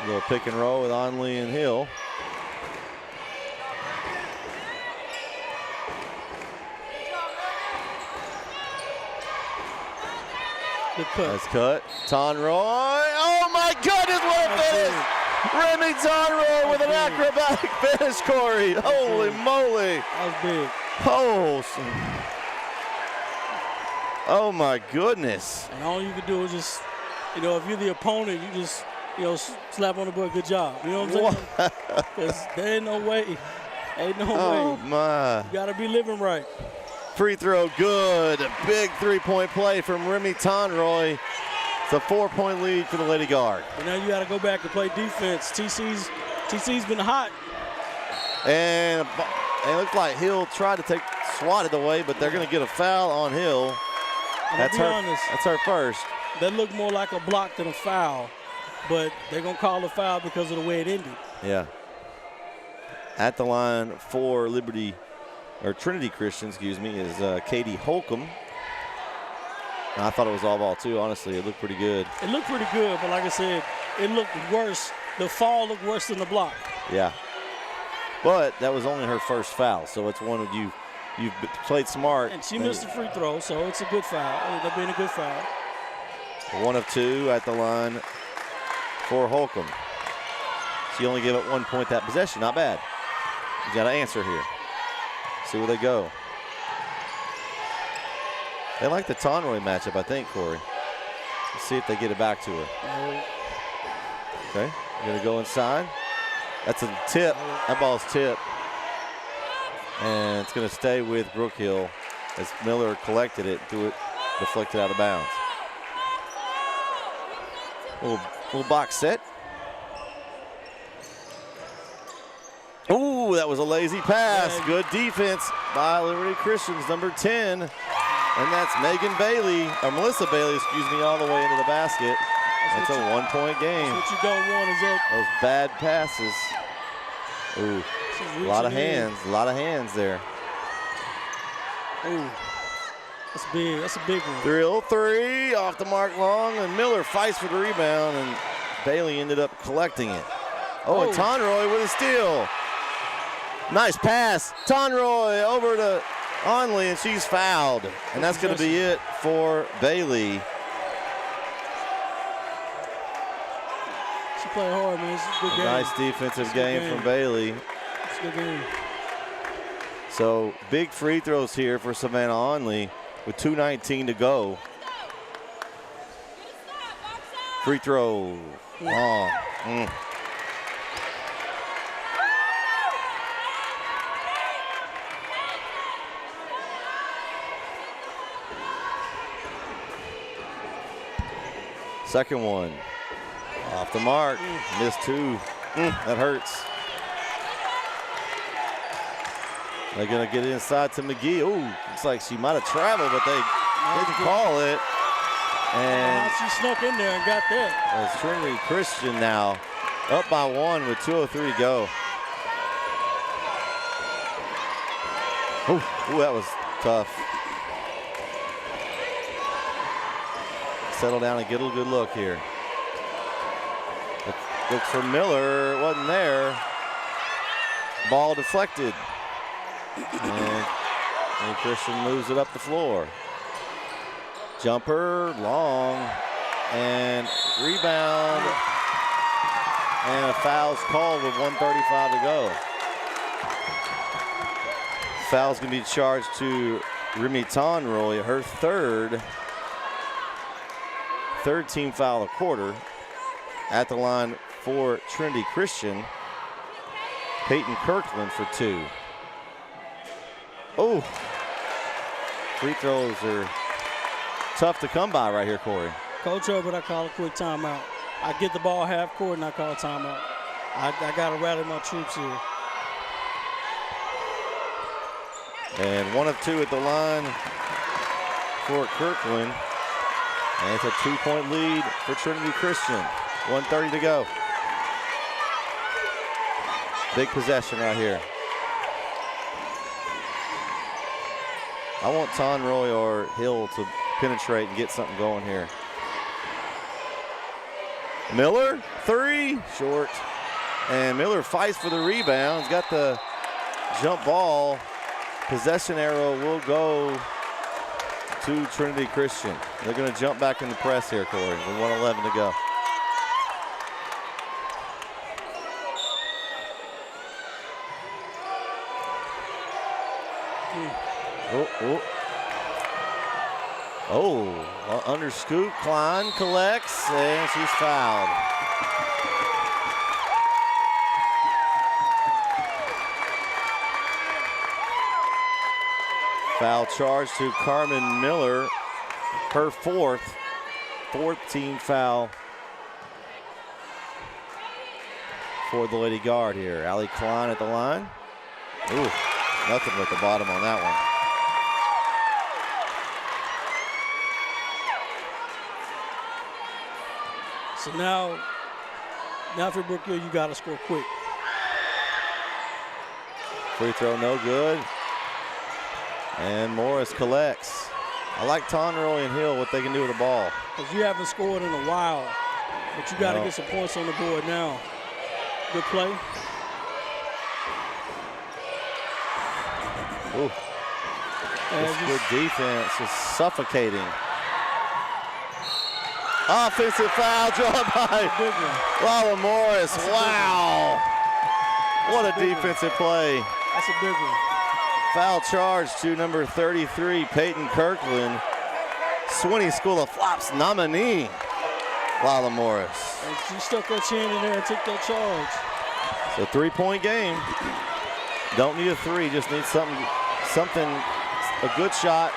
A little pick and roll with Onley and Hill. Good cut. Nice cut. Tonroy. Oh my goodness, what a finish! Remy Tonroy with an acrobatic finish, Corey. Holy moly. That was big. Oh my goodness. And all you can do is just, if you're the opponent, you just, slap on the butt, good job. You know what I'm saying? Because there ain't no way. Ain't no way. Oh my. You got to be living right. Free throw good. A big three-point play from Remy Tonroy. It's a 4-point lead for the Lady Guard. But now you got to go back and play defense. TC's been hot. And it looks like Hill tried to swat it away, but they're going to get a foul on Hill. That's her first. That looked more like a block than a foul, but they're going to call a foul because of the way it ended. Yeah. At the line for Trinity Christian, is Katie Holcomb. I thought it was all ball too, honestly. It looked pretty good. It looked pretty good, but like I said, it looked worse. The fall looked worse than the block. Yeah. But that was only her first foul, so it's one of you've played smart. And she missed a free throw, so it's a good foul. Ended up being a good foul. 1 of 2 at the line for Holcomb. She only gave up 1 point that possession. Not bad. You got to answer here. See where they go. They like the Tonroy matchup, I think, Corey. Let's see if they get it back to her. Okay, going to go inside. That's a tip. That ball's tipped. And it's going to stay with Brook Hill as Miller collected it, threw it, deflected out of bounds. Little box set. Ooh, that was a lazy pass. Good defense by Liberty Christians, number 10. And that's Melissa Bailey, all the way into the basket. It's a 1-point game. What you don't want is that. Those bad passes. Ooh, a lot of hands there. Ooh, that's big. That's a big one. 3-0-3 off the mark long, and Miller fights for the rebound, and Bailey ended up collecting it. And Tonroy with a steal. Nice pass. Tonroy over to Onley, and she's fouled. And that's going to be it for Bailey. She played hard, man. It's a good game. Nice defensive game from Bailey. It's a good game. So big free throws here for Savannah Onley with 2:19 to go. Free throw. Long. Second one. Off the mark. Missed two. That hurts. They're going to get inside to McGee. Ooh, looks like she might have traveled, but they didn't call it. And she snuck in there and got that. As Trinity Christian now up by 1 with 2:03 to go. Ooh, that was tough. Settle down and get a good look here. Look for Miller, wasn't there. Ball deflected. And Christian moves it up the floor. Jumper, long, and rebound. And a foul's called with 1:35 to go. Foul's gonna be charged to Remy Tonroy, her third team foul of the quarter. At the line for Trinity Christian, Peyton Kirkland for 2. Oh, free throws are tough to come by right here, Corey. Coach Herbert, I call a quick timeout. I get the ball half court and I call a timeout. I got to rally my troops here. And 1 of 2 at the line for Kirkland. And it's a 2-point lead for Trinity Christian. 1:30 to go. Big possession right here. I want Tonroy or Hill to penetrate and get something going here. Miller, 3, short. And Miller fights for the rebound. He's got the jump ball. Possession arrow will go to Trinity Christian. They're going to jump back in the press here, Corey, with 1:11 to go. Under scoop, Klein collects, and she's fouled. Foul charge to Carmen Miller, her fourth team foul for the Lady Guard here. Allie Klein at the line. Ooh, nothing at the bottom on that one. So now for Brook Hill, you got to score quick. Free throw, no good. And Morris collects. I like Tonroy and Hill, what they can do with the ball. Because you haven't scored in a while, but you got to get some points on the board now. Good play. Ooh. That's good defense, just suffocating. Offensive foul drawn by Lala Morris. Wow. What a defensive play. That's a big one. Foul charge to number 33, Peyton Kirkland. Swinney School of Flops nominee, Lala Morris. And she stuck her chin in there and took that charge. So 3-point game. Don't need a 3, just need something, a good shot.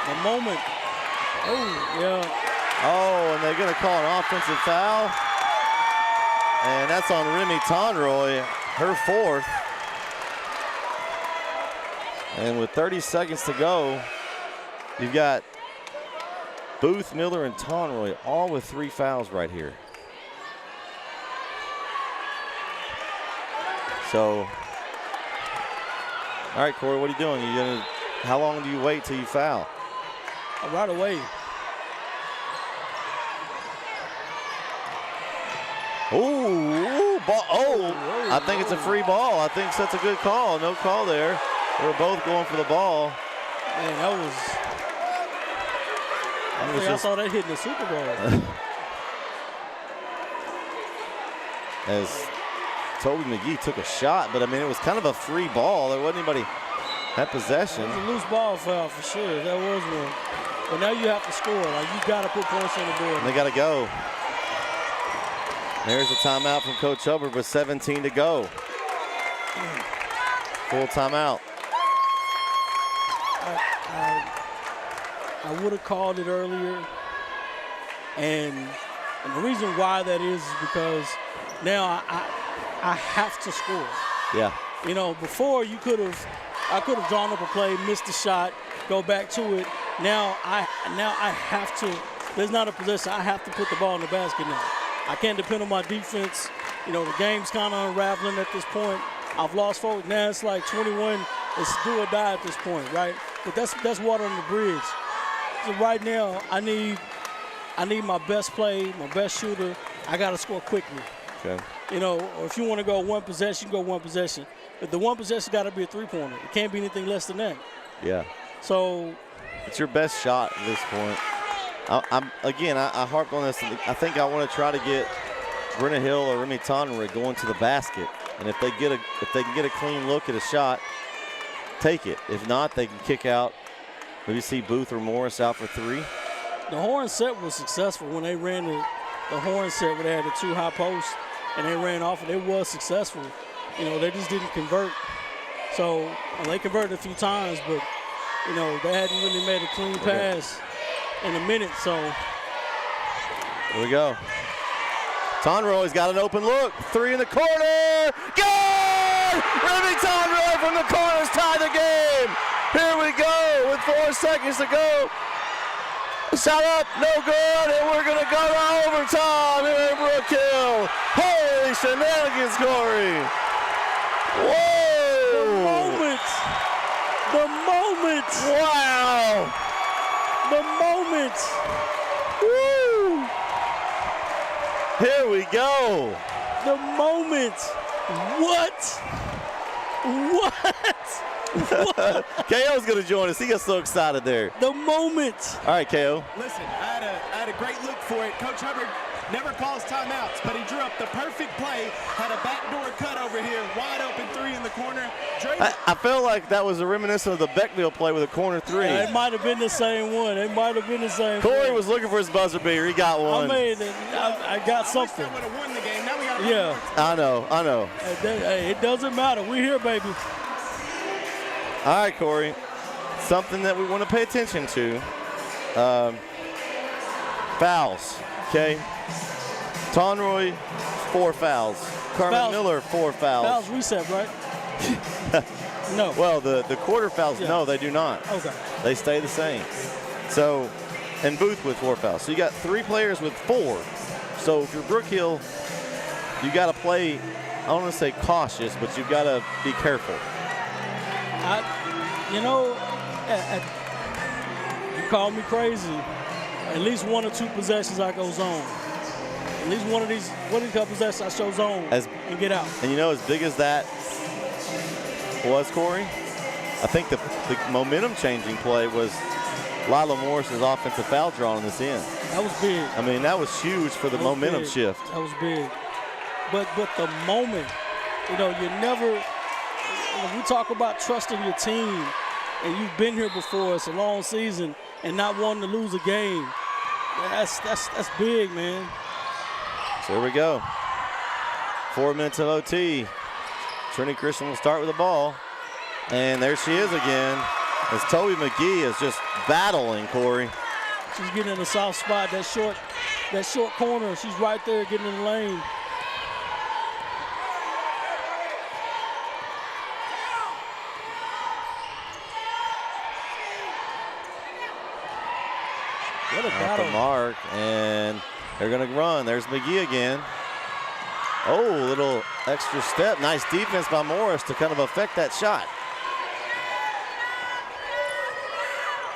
A moment. Oh, yeah. Oh, and they're going to call an offensive foul. And that's on Remy Tonroy, her fourth. And with 30 seconds to go, you've got Booth, Miller, and Tonroy all with 3 fouls right here. So, all right, Corey, what are you doing? How long do you wait till you foul? Right away. Ooh, ball. Oh, I think it's a free ball. I think that's a good call. No call there. They were both going for the ball. Man, that was. I saw that hitting the Super Bowl. As Toby McGee took a shot, but I mean, it was kind of a free ball. There wasn't anybody That possession. It was a loose ball foul for sure. That was one. But now you have to score. Like, you got to put points on the board. And they got to go. There's a timeout from Coach Hubbard with 17 to go. Full timeout. I would have called it earlier. And the reason why that is because now I have to score. Yeah. You know, before I could have drawn up a play, missed the shot, go back to it. Now I have to. There's not a possession. I have to put the ball in the basket now. I can't depend on my defense. You know, the game's kind of unraveling at this point. I've lost focus. Now it's like 21. It's do or die at this point, right? But that's water on the bridge. So right now, I need my best play, my best shooter. I got to score quickly. Okay. You know, or if you want to go one possession, go one possession. But the one possession got to be a three-pointer. It can't be anything less than that. Yeah. So it's your best shot at this point. I harped on this. I think I want to try to get Brenna Hill or Remy Tonry going to the basket. And if they can get a clean look at a shot, take it. If not, they can kick out. Maybe see Booth or Morris out for three. The horn set was successful when they ran the horn set where they had the two high posts and they ran off, and it was successful. You know, they just didn't convert. So they converted a few times, but you know, they hadn't really made a clean pass in a minute. So here we go. Tonroy's got an open look. Three in the corner. Good! Remy Tonroy from the corners tied the game. Here we go with 4 seconds to go. Shot up, no good, and we're going to go to overtime here in Brook Hill. Holy shenanigans, Corey. Whoa! The moment. Wow! The moment. Woo! Here we go. The moment. What? KO's going to join us. He gets so excited there. The moment. All right, KO. Listen, I had a great look for it. Coach Hubbard never calls timeouts, but he drew up the perfect play, had a backdoor cut over here, wide open three in the corner. I felt like that was a reminiscent of the Beckville play with a corner three. Yeah, it might have been the same one. Corey was looking for his buzzer beater. He got one. I got something. I would have won the game. Now we got Yeah. I know. Hey, it doesn't matter. We're here, baby. All right, Corey. Something that we want to pay attention to. Fouls, okay? Tonroy, 4 fouls. Carmen Miller, 4 fouls. Fouls reset, right? No. Well, the quarter fouls, no, they do not. Okay. They stay the same. So, and Booth with 4 fouls. So you got 3 players with 4. So if you're Brook Hill, you got to play, I don't want to say cautious, but you got to be careful. You call me crazy. At least 1 or 2 possessions I go zone. At least one of these couple possessions I show zone and get out. And you know, as big as that was, Corey, I think the momentum changing play was Lila Morris's offensive foul draw on this end. That was big. I mean, that was huge for the momentum shift. That was big. But the moment, you know, you never, when we talk about trusting your team, and you've been here before, it's a long season, and not wanting to lose a game, that's big, man. So here we go. 4 minutes of OT. Trinity Christian will start with the ball. And there she is again, as Toby McGee is just battling, Corey. She's getting in a soft spot, that short corner. She's right there getting in the lane. What a battle. At the mark, and they're going to run. There's McGee again. Oh, little extra step. Nice defense by Morris to kind of affect that shot.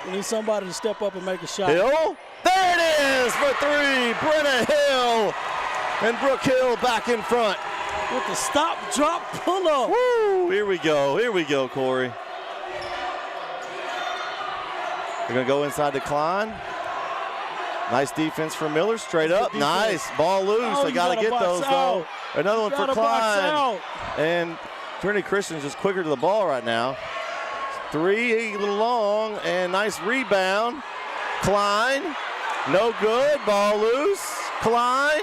We need somebody to step up and make a shot. Hill, there it is for 3. Brenna Hill, and Brook Hill back in front. With the stop, drop, pull up. Woo, here we go, Corey. They're going to go inside the Klein. Nice defense for Miller, straight up. Nice, ball loose. Oh, they got to get those, though. Another one for Klein. And Trinity Christian's just quicker to the ball right now. Three, a little long, and nice rebound. Klein, no good, ball loose. Klein,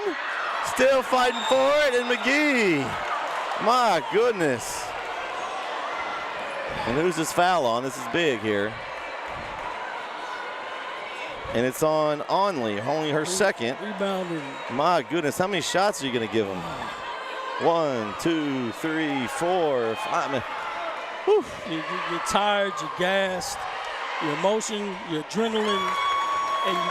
still fighting for it, and McGee. My goodness. And who's this foul on? This is big here. And it's on Onley, only her second. Rebounding. My goodness, how many shots are you going to give them? 1, 2, 3, 4, 5. Whew. You're tired, you're gassed, your emotion, your adrenaline, and you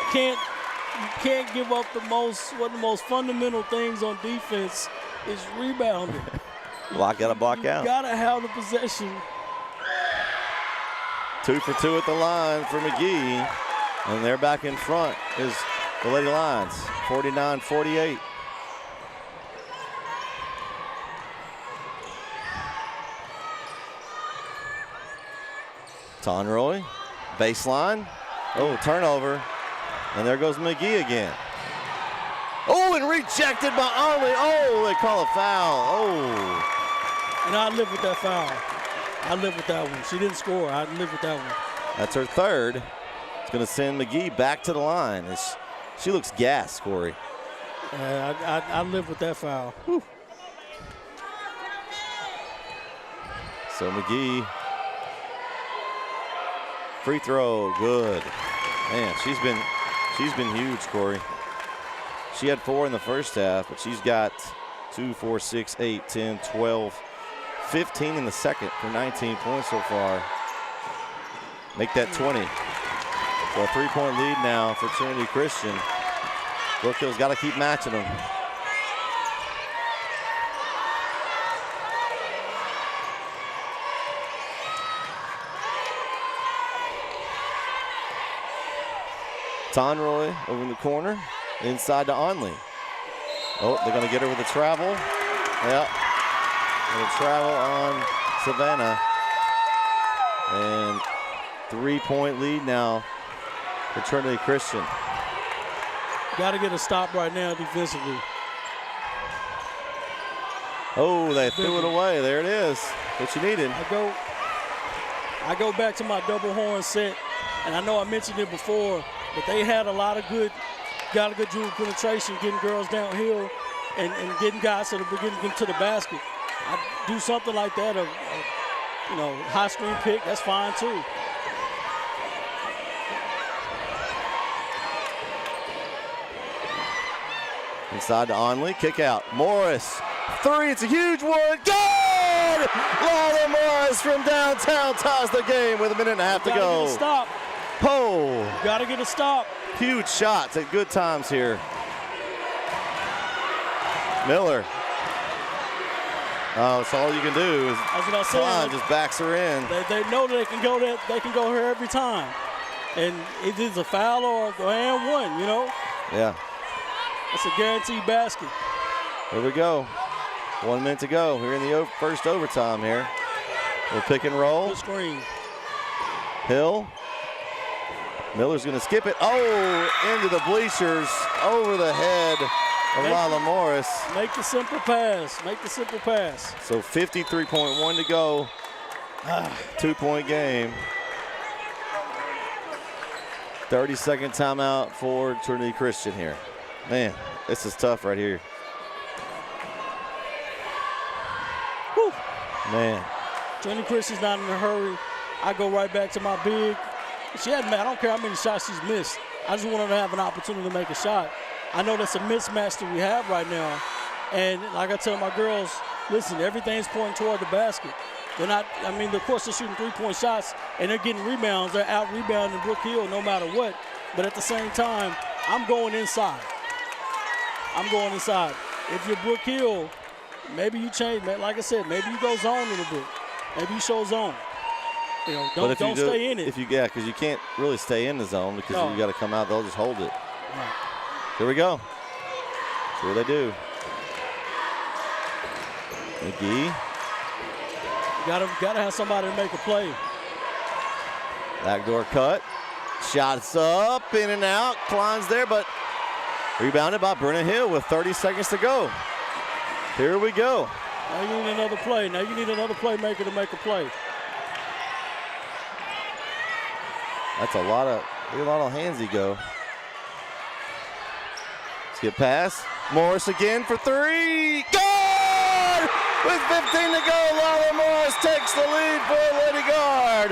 can't give up one of the most fundamental things on defense is rebounding. Block out, block out. You gotta have the possession. 2 for 2 at the line for McGee. And they're back in front is the Lady Lions, 49-48. Tonroy, baseline. Oh, turnover. And there goes McGee again. Oh, and rejected by Onley. Oh, they call a foul. Oh. And I live with that foul. I live with that one. She didn't score. I live with that one. That's her third. It's going to send McGee back to the line. She looks gassed, Corey. I live with that foul. Whew. So McGee, free throw, good. Man, she's been huge, Corey. She had 4 in the first half, but she's got 2, 4, 6, 8, 10, 12, 15 in the second for 19 points so far. Make that 20. So a 3-point lead now for Trinity Christian. Brook Hill's got to keep matching them. Tonroy over in the corner, inside to Onley. Oh, they're going to get her with a travel. Yep. And a travel on Savannah. And 3-point lead now for Trinity Christian. Got to get a stop right now defensively. Oh, they threw it away. There it is. What you needed. I go back to my double horn set, and I know I mentioned it before, but they had got a good dribble penetration, getting girls downhill and getting guys that are beginning to the basket. I do something like that, high screen pick, that's fine too. Inside to Onley, kick out. Morris, 3, it's a huge one. Good! Lala Morris from downtown ties the game with 1.5 minutes to go. Get a stop. Oh! Got to get a stop. Huge shots at good times here. Miller. Oh, that's all you can do is that's what I said. just backs her in. They know that they can go there. They can go here every time, and it is a foul or and one. Yeah. It's a guaranteed basket. Here we go. 1 minute to go. We're in the first overtime here. We'll pick and roll. Good screen. Hill. Miller's going to skip it. Oh, into the bleachers, over the head of Lala Morris. Make the simple pass. Make the simple pass. So 53.1 to go. 2-point game. 30-second timeout for Trinity Christian here. Man, this is tough right here. Whew. Man. Trinity Christian's not in a hurry. I go right back to my big. I don't care how many shots she's missed. I just want her to have an opportunity to make a shot. I know that's a mismatch that we have right now. And like I tell my girls, listen, everything's pointing toward the basket. They're not, of course they're shooting 3-point shots and they're getting rebounds. They're out rebounding Brook Hill no matter what. But at the same time, I'm going inside. If you're Brook Hill, maybe you change. Like I said, maybe you go zone a little bit. Maybe you show zone. Don't stay in it. Because you can't really stay in the zone because you got to come out. They'll just hold it. Right. Here we go. See what they do. McGee. Gotta have somebody to make a play. Backdoor cut. Shots up, in and out. Klein's there, but rebounded by Brennan Hill with 30 seconds to go. Here we go. Now you need another play. Now you need another playmaker to make a play. That's a lot of handsy go. Let's get past. Morris again for three. Good! With 15 to go, Lila Morris takes the lead for Lady Guard.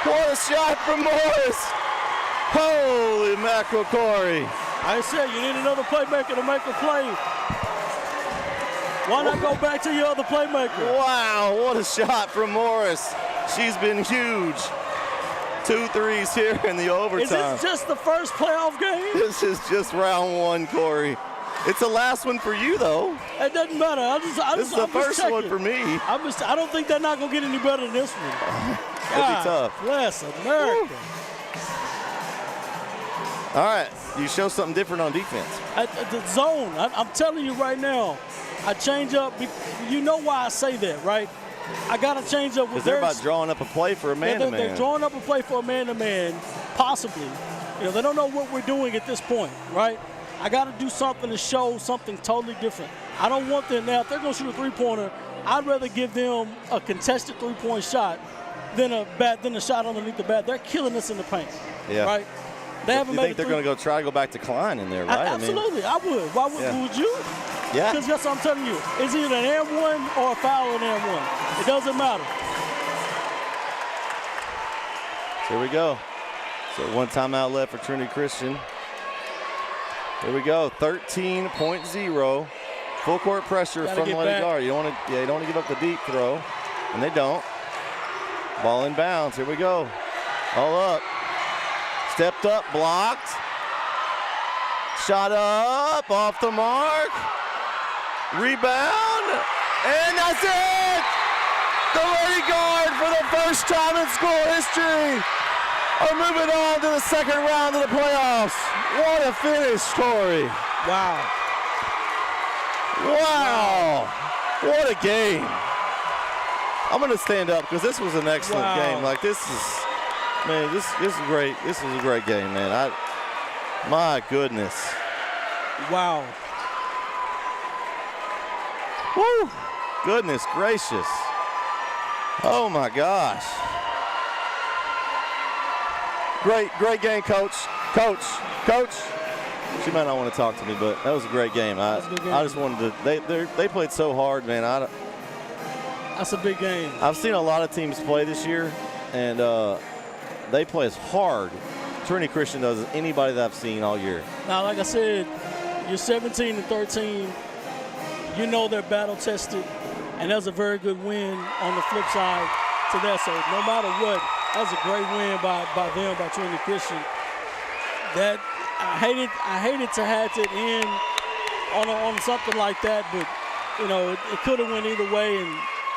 What a shot from Morris. Holy mackerel, Corey. I said you need another playmaker to make a play. Why not go back to your other playmaker? Wow, what a shot from Morris. She's been huge. 2 threes here in the overtime. Is this just the first playoff game? This is just round 1, Corey. It's the last one for you, though. It doesn't matter. This is the first one for me. I don't think they're not going to get any better than this one. It'll be tough. Bless America. Woo. All right, you show something different on defense. The zone, I'm telling you right now, I change up. You know why I say that, right? I got to change up. Because they're about drawing up a play for a man-to-man. They're drawing up a play for a man-to-man, possibly. They don't know what we're doing at this point, right? I got to do something to show something totally different. I don't want them now. If they're going to shoot a three-pointer, I'd rather give them a contested three-point shot than a shot underneath the bat. They're killing us in the paint, right? They haven't you think they're going to try to go back to Klein in there, right? Absolutely, I would. Why would you? Yeah. Because that's what I'm telling you. It's either an and one or a foul on and one. It doesn't matter. Here we go. So 1 timeout left for Trinity Christian. Here we go. 13.0. Full court pressure from Lady Guard. You don't want to give up the deep throw, and they don't. Ball in bounds. Here we go. All up. Stepped up, blocked. Shot up, off the mark. Rebound, and that's it! The Lady Guard, for the first time in school history, are moving on to the second round of the playoffs. What a finish, Corey. Wow. Wow. What a game. I'm going to stand up because this was an excellent game. Like, this is great. This is a great game, man. My goodness. Wow. Woo! Goodness gracious. Oh my gosh. Great game, Coach. Coach. She might not want to talk to me, but that was a great game. I just wanted to. They played so hard, man. That's a big game. I've seen a lot of teams play this year, and they play as hard Trinity Christian does as anybody that I've seen all year. Now, like I said, you're 17-13. You know they're battle tested, and that's a very good win on the flip side to that. So no matter what, that's a great win by Trinity Christian. That I hated to have it end on something like that, but it could have went either way.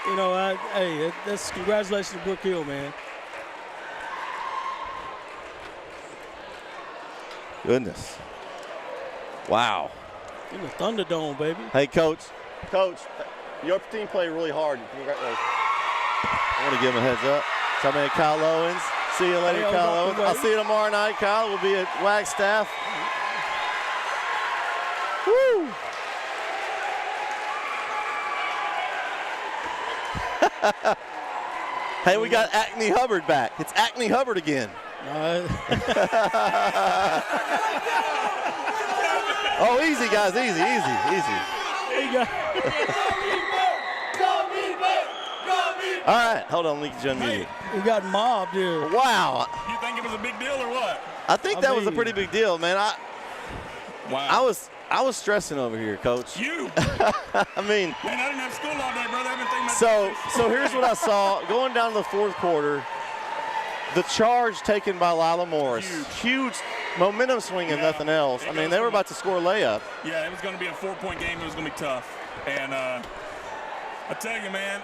And that's congratulations to Brook Hill, man. Goodness. Wow. In the Thunderdome, baby. Hey, Coach, your team played really hard. Congratulations. I want to give him a heads up. So, man, Kyle Owens. See you later, Kyle Owens. I'll see you tomorrow night, Kyle. We'll be at Wagstaff. Woo! Hey, we got Acne Hubbard back. It's Acne Hubbard again. Oh, easy, guys, easy. All right, hold on, we can jump in. We got mobbed here. Wow. You think it was a big deal or what? I think that was a pretty big deal, man. Wow. I was stressing over here, Coach. You? I mean. Man, I didn't have school all day, brother. I've been thinking about So here's what I saw. Going down to the fourth quarter, the charge taken by Lila Morris. Huge momentum swing and nothing else. I mean, they were about to score a layup. Yeah, it was going to be a 4-point game. It was going to be tough. And I tell you, man,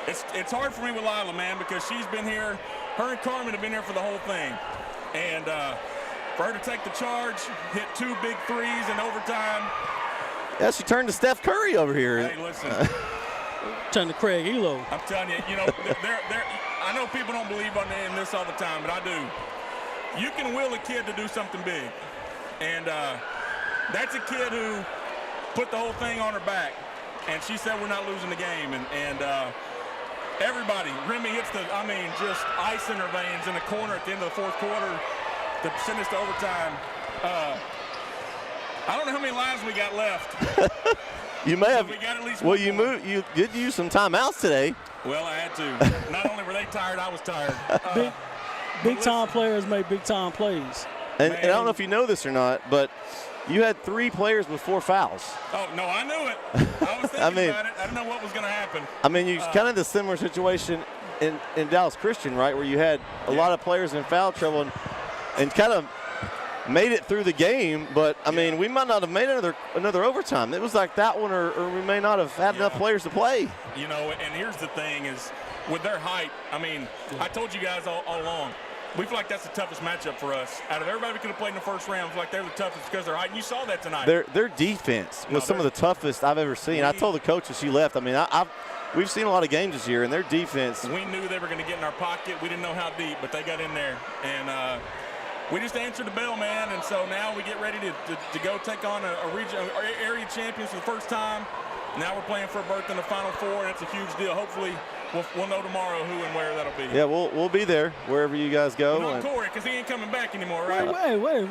it's hard for me with Lila, man, because she's been here. Her and Carmen have been here for the whole thing. And for her to take the charge, hit 2 big threes in overtime. Yeah, she turned to Steph Curry over here. Hey, listen. Turned to Craig Elo. I'm telling you, I know people don't believe in this all the time, but I do. You can will a kid to do something big. And that's a kid who put the whole thing on her back. And she said we're not losing the game. And everybody. Remy hits just ice in her veins in the corner at the end of the fourth quarter to send us to overtime. I don't know how many lives we got left. You may have. We got at least well, one you did use some timeouts today. Well, I had to. Not only were they tired, I was tired. Big time players make big time plays. And I don't know if you know this or not, but you had 3 players with 4 fouls. Oh, no, I knew it. I was thinking about it. I didn't know what was going to happen. I mean, you kind of the similar situation in Dallas Christian, right, where you had a lot of players in foul trouble and kind of made it through the game. But, I mean, we might not have made another overtime. It was like that one or we may not have had enough players to play. You know, and here's the thing is with their height, I mean, I told you guys all along, we feel like that's the toughest matchup for us. Out of everybody we could have played in the first round, we feel like they're the toughest because they're height, and you saw that tonight. Their defense was some of the toughest I've ever seen. I told the coach as she left, I mean, we've seen a lot of games this year, and their defense. We knew they were going to get in our pocket. We didn't know how deep, but they got in there. And we just answered the bell, man. And so now we get ready to go take on a region area champions for the first time. Now we're playing for a berth in the Final Four, and it's a huge deal. Hopefully we'll know tomorrow who and where that'll be. Yeah, we'll be there wherever you guys go. Well, not Corey, because he ain't coming back anymore, right? Wait.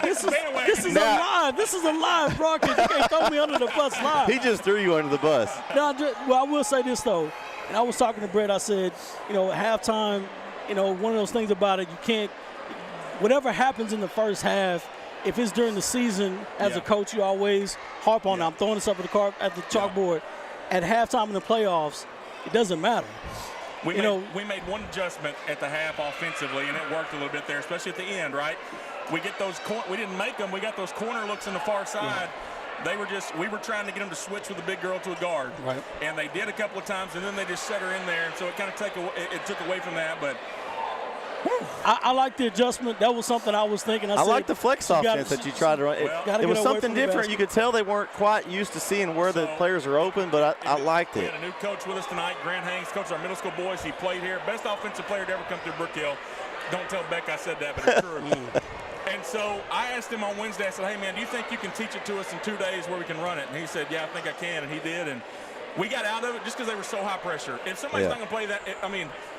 This is a live. This is a live broadcast. You can't throw me under the bus live. He just threw you under the bus. No, well, I will say this, though. And I was talking to Brett. I said, at halftime, one of those things about it, you can't – whatever happens in the first half, if it's during the season, as a coach, you always harp on it. I'm throwing this up at the chalkboard. At halftime in the playoffs, it doesn't matter. We made one adjustment at the half offensively, and it worked a little bit there, especially at the end, right? We get those we didn't make them. We got those corner looks on the far side. We were trying to get them to switch with a big girl to a guard. Right. And they did a couple of times, and then they just set her in there, and so it kind of took away from that, but I like the adjustment. That was something I was thinking. I like the flex offense that you tried to run. It was something different. You could tell they weren't quite used to seeing where the players are open, but I liked it. We had a new coach with us tonight, Grant Haynes, coach our middle school boys. He played here. Best offensive player to ever come through Brook Hill. Don't tell Beck I said that, but it's true. And so I asked him on Wednesday, I said, hey, man, do you think you can teach it to us in 2 days where we can run it? And he said, yeah, I think I can, and he did. And we got out of it just because they were so high pressure. If somebody's not going to play that,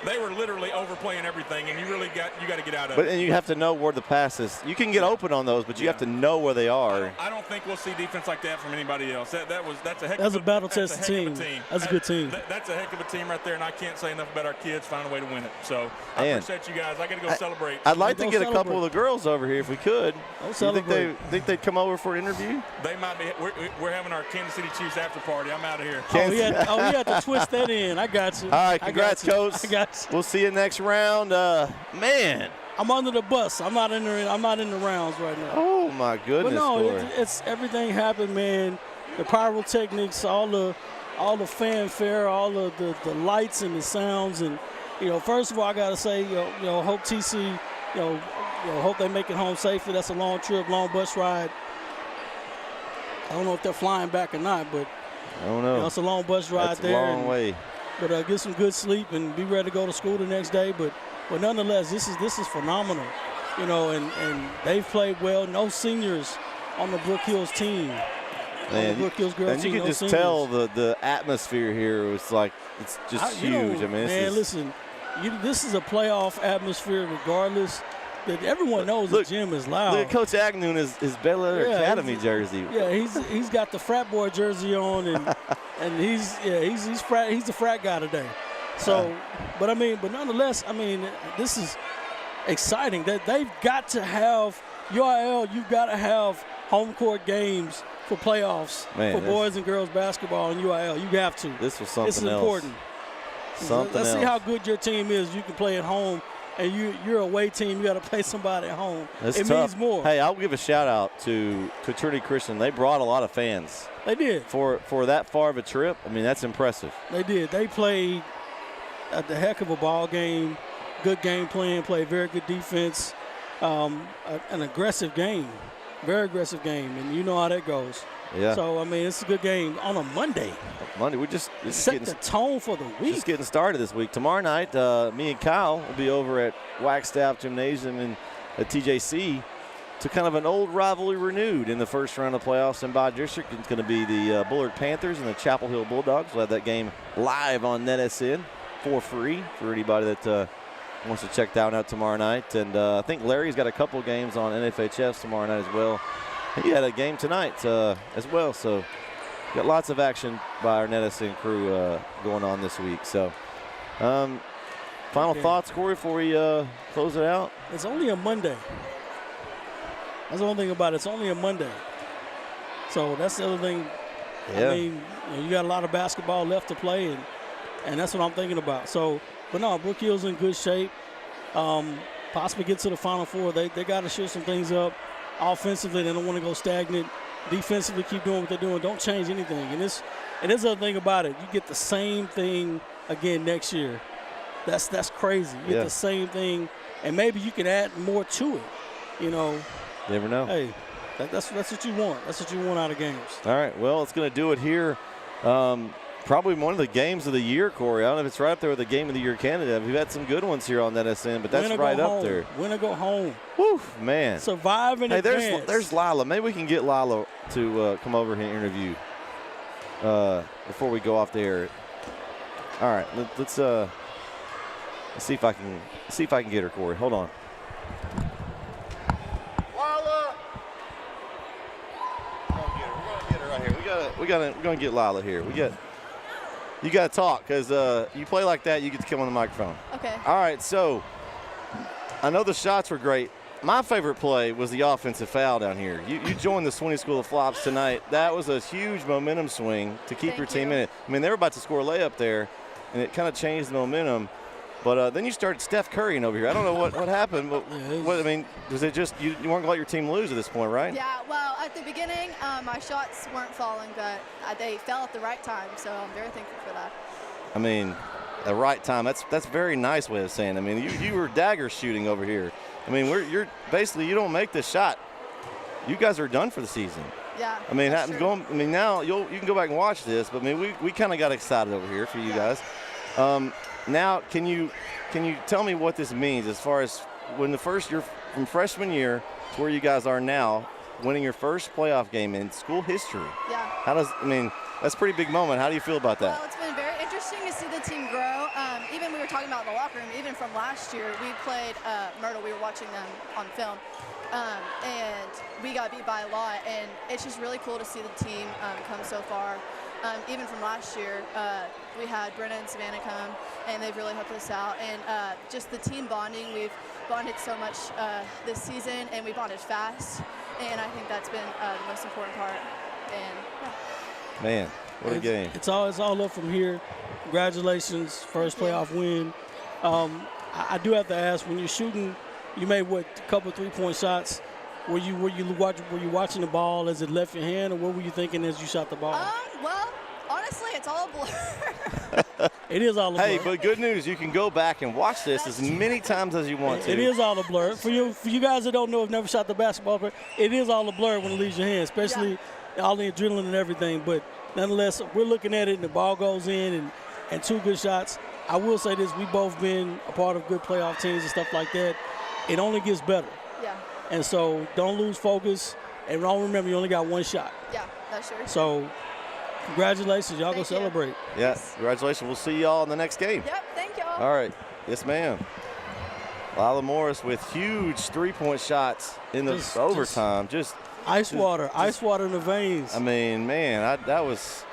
they were literally overplaying everything, and you got to get out of it. And you have to know where the pass is. You can get open on those, but you have to know where they are. I don't think we'll see defense like that from anybody else. That's a heck of a battle tested team. That's a good team. That's a heck of a team right there, and I can't say enough about our kids finding a way to win it. So I appreciate you guys. I got to go celebrate. I'd like to get a couple of the girls over here if we could. You think they'd come over for an interview? They might be. We're having our Kansas City Chiefs after party. I'm out of here. We had to twist that in. I got you. All right, congrats, Coach. I got you. We'll see you next round. Man, I'm under the bus. I'm not in the rounds right now. Oh my goodness! But no, it's everything happened, man. The pyrotechnics, all the fanfare, all of the lights and the sounds, and first of all, I gotta say, hope TC, hope they make it home safely. That's a long trip, long bus ride. I don't know if they're flying back or not, but I don't know. It's a long bus ride That's there. a long way. But get some good sleep and be ready to go to school the next day. But nonetheless, this is phenomenal, and they've played well. No seniors on the Brook Hills team. Man, Brook Hills girls and you team, can just tell the atmosphere here was like it's just huge. Listen, this is a playoff atmosphere regardless. That everyone knows the gym is loud. Look at Coach Agnew in his Bel Air Academy jersey. Yeah, he's got the frat boy jersey on, and he's the frat guy today. So, but nonetheless, this is exciting. That they've got to have UIL. You've got to have home court games for playoffs for boys and girls basketball in UIL. You have to. This was something else. This is important. Let's see how good your team is. You can play at home. And you're a away team, you got to play somebody at home. It means more. Hey, I'll give a shout out to Trinity Christian. They brought a lot of fans. They did. For that far of a trip, that's impressive. They did. They played a heck of a ball game, good game plan, played very good defense, an aggressive game, very aggressive game, and you know how that goes. Yeah. So, it's a good game on a Monday. We're just set the tone for the week. Just getting started this week. Tomorrow night, me and Kyle will be over at Wagstaff Gymnasium at TJC. to kind of an old rivalry renewed in the first round of playoffs. And by district, it's going to be the Bullard Panthers and the Chapel Hill Bulldogs. We'll have that game live on NetSN for free for anybody that wants to check that out tomorrow night. And I think Larry's got a couple games on NFHS tomorrow night as well. He had a game tonight as well. So got lots of action by our NetSN crew going on this week. So final thoughts, Corey, before we close it out? It's only a Monday. That's the only thing about it. It's only a Monday. So that's the other thing. Yeah. I mean, you got a lot of basketball left to play, and that's what I'm thinking about. So, but no, Brook Hill's in good shape. Possibly get to the Final Four. They got to shift some things up. Offensively, they don't want to go stagnant. Defensively, keep doing what they're doing. Don't change anything. And this other thing about it, you get the same thing again next year. That's crazy. You get the same thing, and maybe you can add more to it. You know. Never know. Hey, that's what you want. That's what you want out of games. All right. Well, it's going to do it here. Probably one of the games of the year, Corey. I don't know if it's right up there with the game of the year candidate. We've had some good ones here on NetSN, but that's right up there. Win or go home. Woo, man. Survive and advance. There's Lila. Maybe we can get Lila to come over here and interview before we go off the air. All right. Let's see if I can get her, Corey. Hold on. We're gonna get Lila here. You gotta talk because you play like that, you get to come on the microphone. Okay. All right. So I know the shots were great. My favorite play was the offensive foul down here. You joined the Swinney School of Flops tonight. That was a huge momentum swing to keep your team in it. I mean, they were about to score a layup there, and it kind of changed the momentum. But then you started Steph Currying over here. I don't know what happened, but was it just you weren't going to let your team lose at this point, right? Yeah, well, at the beginning, my shots weren't falling, but they fell at the right time, so I'm very thankful for that. I mean, the right time, that's a very nice way of saying it. I mean, you were dagger shooting over here. I mean, you're basically, you don't make this shot, you guys are done for the season. Yeah. I mean, now you can go back and watch this, but I mean, we kind of got excited over here for you guys. Now, can you tell me what this means as far as when you're from freshman year to where you guys are now, winning your first playoff game in school history? Yeah. That's a pretty big moment. How do you feel about that? Well, it's been very interesting to see the team grow. Even we were talking about in the locker room, even from last year, we played Myrtle. We were watching them on film. And we got beat by a lot, and it's just really cool to see the team come so far. Even from last year, we had Brenna and Savannah come, and they've really helped us out. And just the team bonding, we've bonded so much this season, and we bonded fast. And I think that's been the most important part. And yeah. Man, what a game! It's all up from here. Congratulations, first playoff win. I do have to ask, when you're shooting, you made a couple 3-point shots. Were you watching the ball as it left your hand, or what were you thinking as you shot the ball? Well, honestly, it's all a blur. It is all a blur. Hey, but good news, you can go back and watch this as many times as you want to. It is all a blur. For you guys that don't know, have never shot the basketball, it is all a blur when it leaves your hand, especially all the adrenaline and everything. But nonetheless, we're looking at it, and the ball goes in, and 2 good shots. I will say this: we've both been a part of good playoff teams and stuff like that. It only gets better. Yeah. And so don't lose focus, and don't remember you only got 1 shot. Yeah, that's true. So congratulations, y'all go celebrate. Yes, congratulations. We'll see y'all in the next game. Yep, thank y'all. All right, yes, ma'am. Lila Morris with huge 3-point shots in the overtime. Just ice water in the veins. I mean, man, that was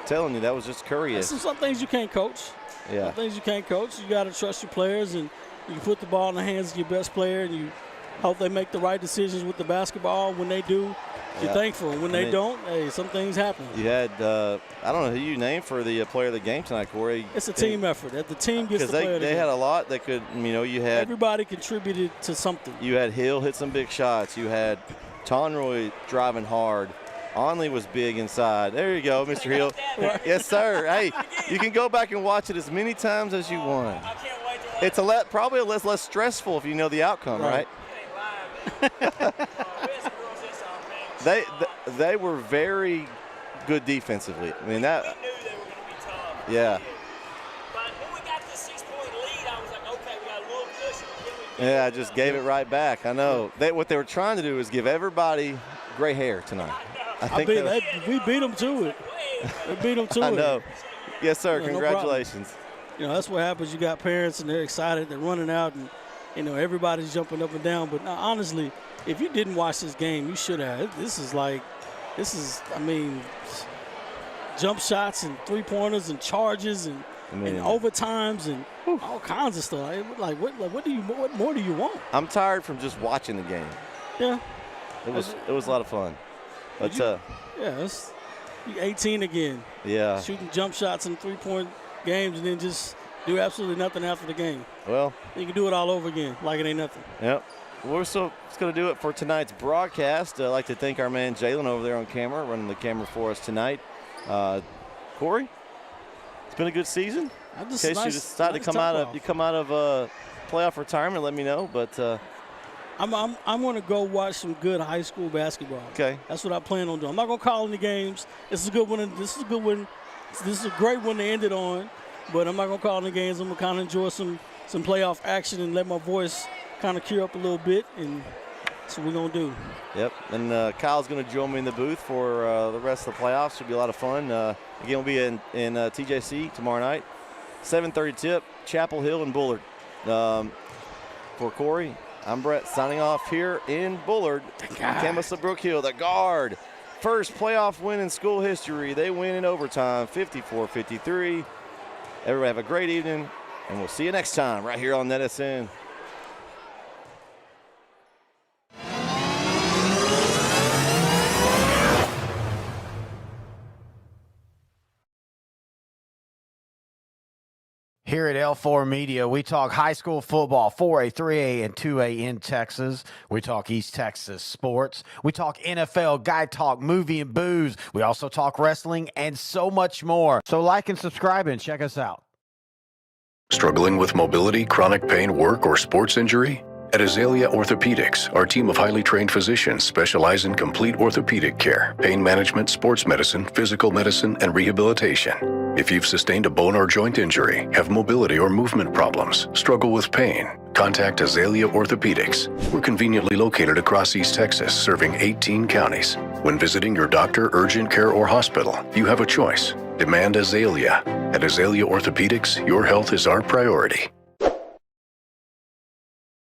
telling you that was just curious. Some things you can't coach. Yeah. Some things you can't coach. You got to trust your players, and you put the ball in the hands of your best player, and you hope they make the right decisions with the basketball. When they do, you're thankful. When they don't, hey, some things happen. You had, I don't know who you named for the player of the game tonight, Corey. It's a team effort. The team gets the player of the game. Because they had a lot that could, you had. Everybody contributed to something. You had Hill hit some big shots. You had Tonroy driving hard. Onley was big inside. There you go, Mr. Hill. Yes, sir. Hey, you can go back and watch it as many times as you want. It's probably a less stressful if you know the outcome, right? They were very good defensively. I mean that. We knew they were going to be tough. Yeah. But when we got the 6-point lead, I was like, okay, we got a little cushion. Yeah, I just gave it right back. I know. What they were trying to do is give everybody gray hair tonight. We beat them to it. We beat them to it. I know. Yes, sir. Yeah, congratulations. No, that's what happens. You got parents and they're excited. They're running out and, everybody's jumping up and down. But honestly, if you didn't watch this game, you should have. This is, jump shots and three-pointers and charges and overtimes and all kinds of stuff. What more do you want? I'm tired from just watching the game. Yeah. It was a lot of fun. But it's 18 again. Yeah. Shooting jump shots in three-point games and then just do absolutely nothing after the game. Well, you can do it all over again like it ain't nothing. Yep. We're still going to do it for tonight's broadcast. I'd like to thank our man Jalen over there on camera, running the camera for us tonight. Corey, it's been a good season. In case you decide to come out of playoff retirement, let me know. But I'm going to go watch some good high school basketball. Okay. That's what I plan on doing. I'm not going to call any games. This is a good one. This is a good one. This is a great one to end it on. But I'm not going to call any games. I'm going to kind of enjoy some playoff action and let my voice kind of cure up a little bit, and that's what we're going to do. Yep, and Kyle's going to join me in the booth for the rest of the playoffs. Should be a lot of fun. Again, we'll be in TJC tomorrow night, 7:30 tip, Chapel Hill and Bullard. For Corey, I'm Brett signing off here in Bullard. Campus of Brook Hill, the Guard. First playoff win in school history. They win in overtime, 54-53. Everybody have a great evening, and we'll see you next time right here on NetSN. Here at L4 Media, we talk high school football, 4A, 3A, and 2A in Texas. We talk East Texas sports. We talk NFL, guy talk, movie and booze. We also talk wrestling and so much more. So like and subscribe and check us out. Struggling with mobility, chronic pain, work, or sports injury? At Azalea Orthopedics, our team of highly trained physicians specialize in complete orthopedic care, pain management, sports medicine, physical medicine, and rehabilitation. If you've sustained a bone or joint injury, have mobility or movement problems, struggle with pain, contact Azalea Orthopedics. We're conveniently located across East Texas, serving 18 counties. When visiting your doctor, urgent care, or hospital, you have a choice. Demand Azalea. At Azalea Orthopedics, your health is our priority.